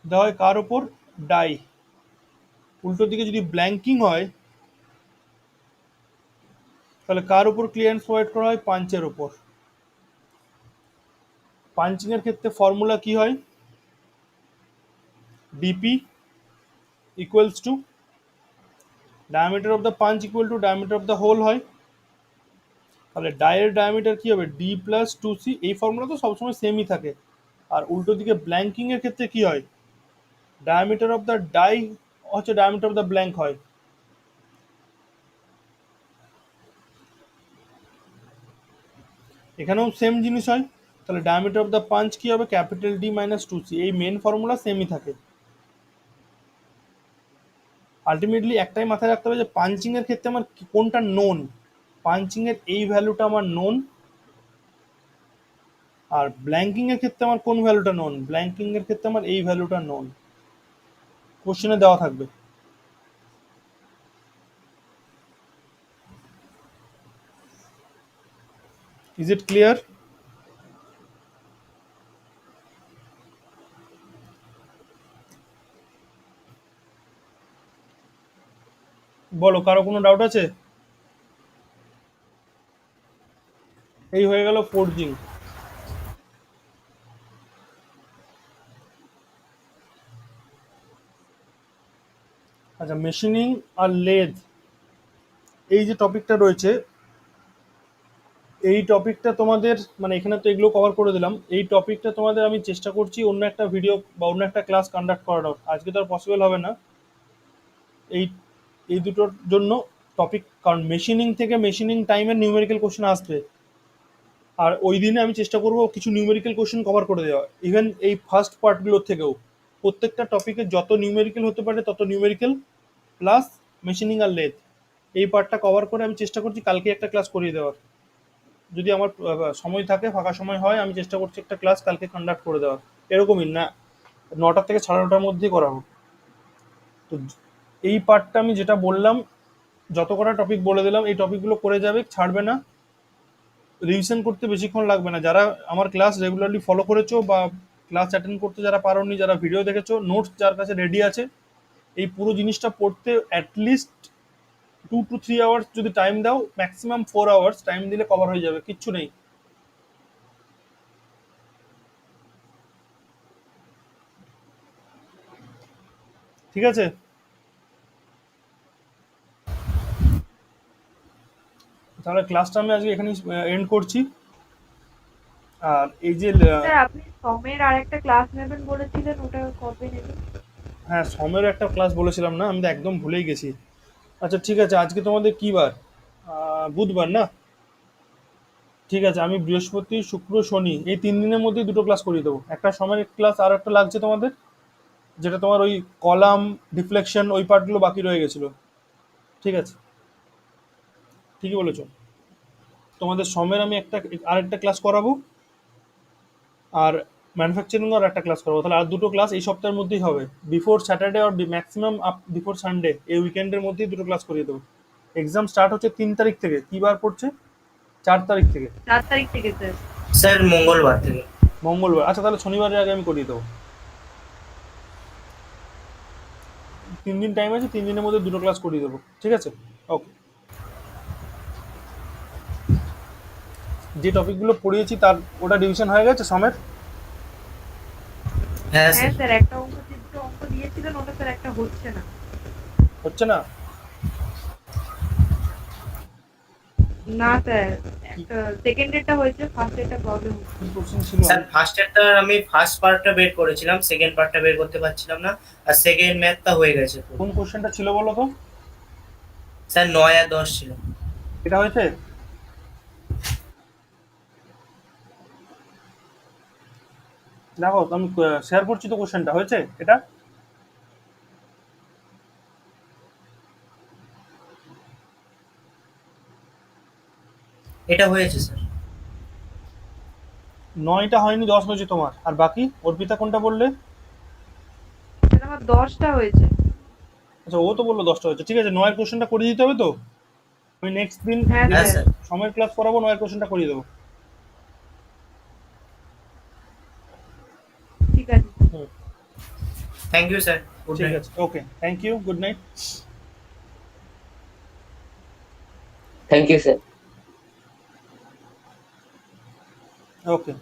দেওয়া হয় কার উপর? ডাই। উল্টো দিকে যদি ব্ল্যাঙ্কিং হয় তাহলে কার উপর ক্লিয়ারেন্স প্রোভাইড করা হয়? পাঞ্চের উপর। পাঞ্চিং এর ক্ষেত্রে ফর্মুলা কি হয়? DP equals to diameter of the punch equal to diameter of the hole হয়। তাহলে ডায়ের ডায়ামিটার কি হবে, ডি প্লাস টু সি। এই ফর্মুলা তো সবসময় সেমই থাকে। আর উল্টো দিকে ব্ল্যাঙ্কিং এর ক্ষেত্রে কি হয়, ডায়ামিটার অফ দ্য ডাই হচ্ছে ডায়ামিটার অফ দ্য ব্ল্যাঙ্ক হয়। এখানেও সেম জিনিস হয়। তাহলে ডায়ামিটার অফ দ্য পাঞ্চ কি হবে, capital D minus two C. এই মেন ফর্মুলা সেমই থাকে। আলটিমেটলি একটাই মাথায় রাখতে হবে যে পাঞ্চিং এর ক্ষেত্রে আমার কোনটা নোন, পাঞ্চিং এর এই ভ্যালুটা আমার নোন, আর ব্ল্যাঙ্কিং এর ক্ষেত্রে আমার কোন ভ্যালুটা নোন, ব্ল্যাঙ্কিং এর ক্ষেত্রে আমার এই ভ্যালুটা নোন। কোশ্চেনে দেওয়া থাকবে। Is it clear? বলো, কারো কোনো ডাউট আছে? এই হয়ে গেল ফোর্জিং। আচ্ছা, মেশিনিং আর লেদ, এই যে টপিকটা রয়েছে, এই টপিকটা তোমাদের মানে এখানে তো এগুলো কভার করে দিলাম। এই টপিকটা তোমাদের আমি চেষ্টা করছি অন্য একটা ভিডিও বা অন্য একটা ক্লাস কন্ডাক্ট করানোর। আজকে তো আর পসিবল হবে না এই এই দুটোর জন্য টপিক, কারণ মেশিনিং থেকে মেশিনিং টাইমের নিউমেরিক্যাল কোশ্চেন আসবে। আর ওই দিনে আমি চেষ্টা করব কিছু নিউমেরিক্যাল কোশ্চেন কভার করে দেওয়া। ইভেন এই ফার্স্ট পার্টগুলোর থেকেও প্রত্যেকটা টপিকে যত নিউমেরিক্যাল হতে পারে তত নিউমেরিক্যাল, প্লাস মেশিনিং আর লেদ, এই পার্টটা কভার করে আমি চেষ্টা করছি কালকে একটা ক্লাস করিয়ে দেওয়ার। যদি আমার সময় থাকে, ফাঁকা সময় হয়, আমি চেষ্টা করছি একটা ক্লাস কালকে কন্ডাক্ট করে দেওয়ার। এরকমই না 9টা থেকে 9:30টার মধ্যেই করাবো। তো এই পার্টটা আমি যেটা বললাম, যত কটা টপিক বলে দিলাম, এই টপিকগুলো করে যাবে, ছাড়বে না। রিভিশন করতে বেশিক্ষণ লাগবে না। যারা আমার ক্লাস রেগুলারলি ফলো করেছো বা ক্লাস অ্যাটেন্ড করতে যারা পারোনি, যারা ভিডিও দেখেছো, নোটস যার কাছে রেডি আছে, এই পুরো জিনিসটা পড়তে অ্যাটলিস্ট 2 to 3 আওয়ার্স যদি টাইম দাও, ম্যাক্সিমাম 4 আওয়ার্স টাইম দিলে কভার হয়ে যাবে, কিচ্ছু নেই। ঠিক আছে? তাহলে ক্লাসটা আমি আজকে এখানেই এন্ড করছি। আর এই যে স্যার আপনি সমের আরেকটা ক্লাস নেবেন বলেছিলেন, ওটা কবে নেবেন? হ্যাঁ, সমের একটা ক্লাস বলেছিলাম না, আমি তো একদম ভুলেই গেছি। আচ্ছা ঠিক আছে, আজকে তোমাদের কি বার? বুধবার না? ঠিক আছে, আমি বৃহস্পতি শুক্র শনি এই 3 দিনের মধ্যেই দুটো ক্লাস করিয়ে দেবো। একটা সময়ের ক্লাস আর একটা লাগছে তোমাদের, যেটা তোমার ওই কলাম ডিফ্লেকশন ওই পার্টগুলো বাকি রয়ে গেছিলো। ঠিক আছে, ঠিকই বলেছো। তোমাদের সময়ের আমি আরেকটা ক্লাস করাবো, আর ম্যানুফ্যাকচারিং আর একটা ক্লাস করাবো। তাহলে আর দুটো ক্লাস এই সপ্তাহের মধ্যেই হবে, বিফোর স্যাটারডে আর ম্যাক্সিমাম বিফোর সানডে, এই উইকেন্ডের মধ্যেই দুটো ক্লাস করিয়ে দেবো। এক্সাম স্টার্ট হচ্ছে 3 তারিখ থেকে। কী বার পড়ছে? 4 তারিখ থেকে। 4 তারিখ থেকে স্যার। স্যার মঙ্গলবার থেকে। মঙ্গলবার? আচ্ছা, তাহলে শনিবারের আগে আমি করিয়ে দেবো। 3 দিন টাইম আছে, 3 দিনের মধ্যে দুটো ক্লাস করিয়ে দেবো। ঠিক আছে, ওকে। যে টপিকগুলো পড়িয়েছি তার ওটা ডিভিশন হয়ে গেছে সমের? হ্যাঁ হ্যাঁ স্যার। স্যার, একটা অঙ্ক যে দুটো অঙ্ক দিয়েছিলেন ওটা স্যার একটা হচ্ছে না। হচ্ছে না? না স্যার, একটা সেকেন্ডেরটা হয়েছে, ফার্স্টেরটা প্রবলেম হচ্ছে। কি কোশ্চেন ছিল? স্যার ফার্স্টেরটা আমি ফার্স্ট পার্টটা বের করেছিলাম, সেকেন্ড পার্টটা বের করতে পারছিলাম না, আর সেকেন্ড ম্যাথটা হয়ে গেছে পুরো। কোন কোশ্চেনটা ছিল বলো তো? স্যার 9 আর 10 ছিল। এটা হয়েছে? দেখো আমি শেয়ার করছি তো, কোশ্চেনটা হয়েছে এটা? এটা হয়েছে স্যার। 9টা হয়নি, 10 হয়েছে তোমার। আর বাকি অর্পিতা কোনটা বললে? স্যার আমার 10টা হয়েছে। আচ্ছা, ও তো বললো 10টা হয়েছে। ঠিক আছে, 9এর কোশ্চেনটা করিয়ে দিতে হবে তো। আমি নেক্সট দিন হ্যাঁ হ্যাঁ স্যার। স্যার। সময়ের ক্লাস করাবো, 9এর কোশ্চেনটা করিয়ে দেবো। ঠিক আছে। Hmm, thank you sir, good ঠিক নাইট। আছে, okay, thank you, good night. Thank you sir. Okay.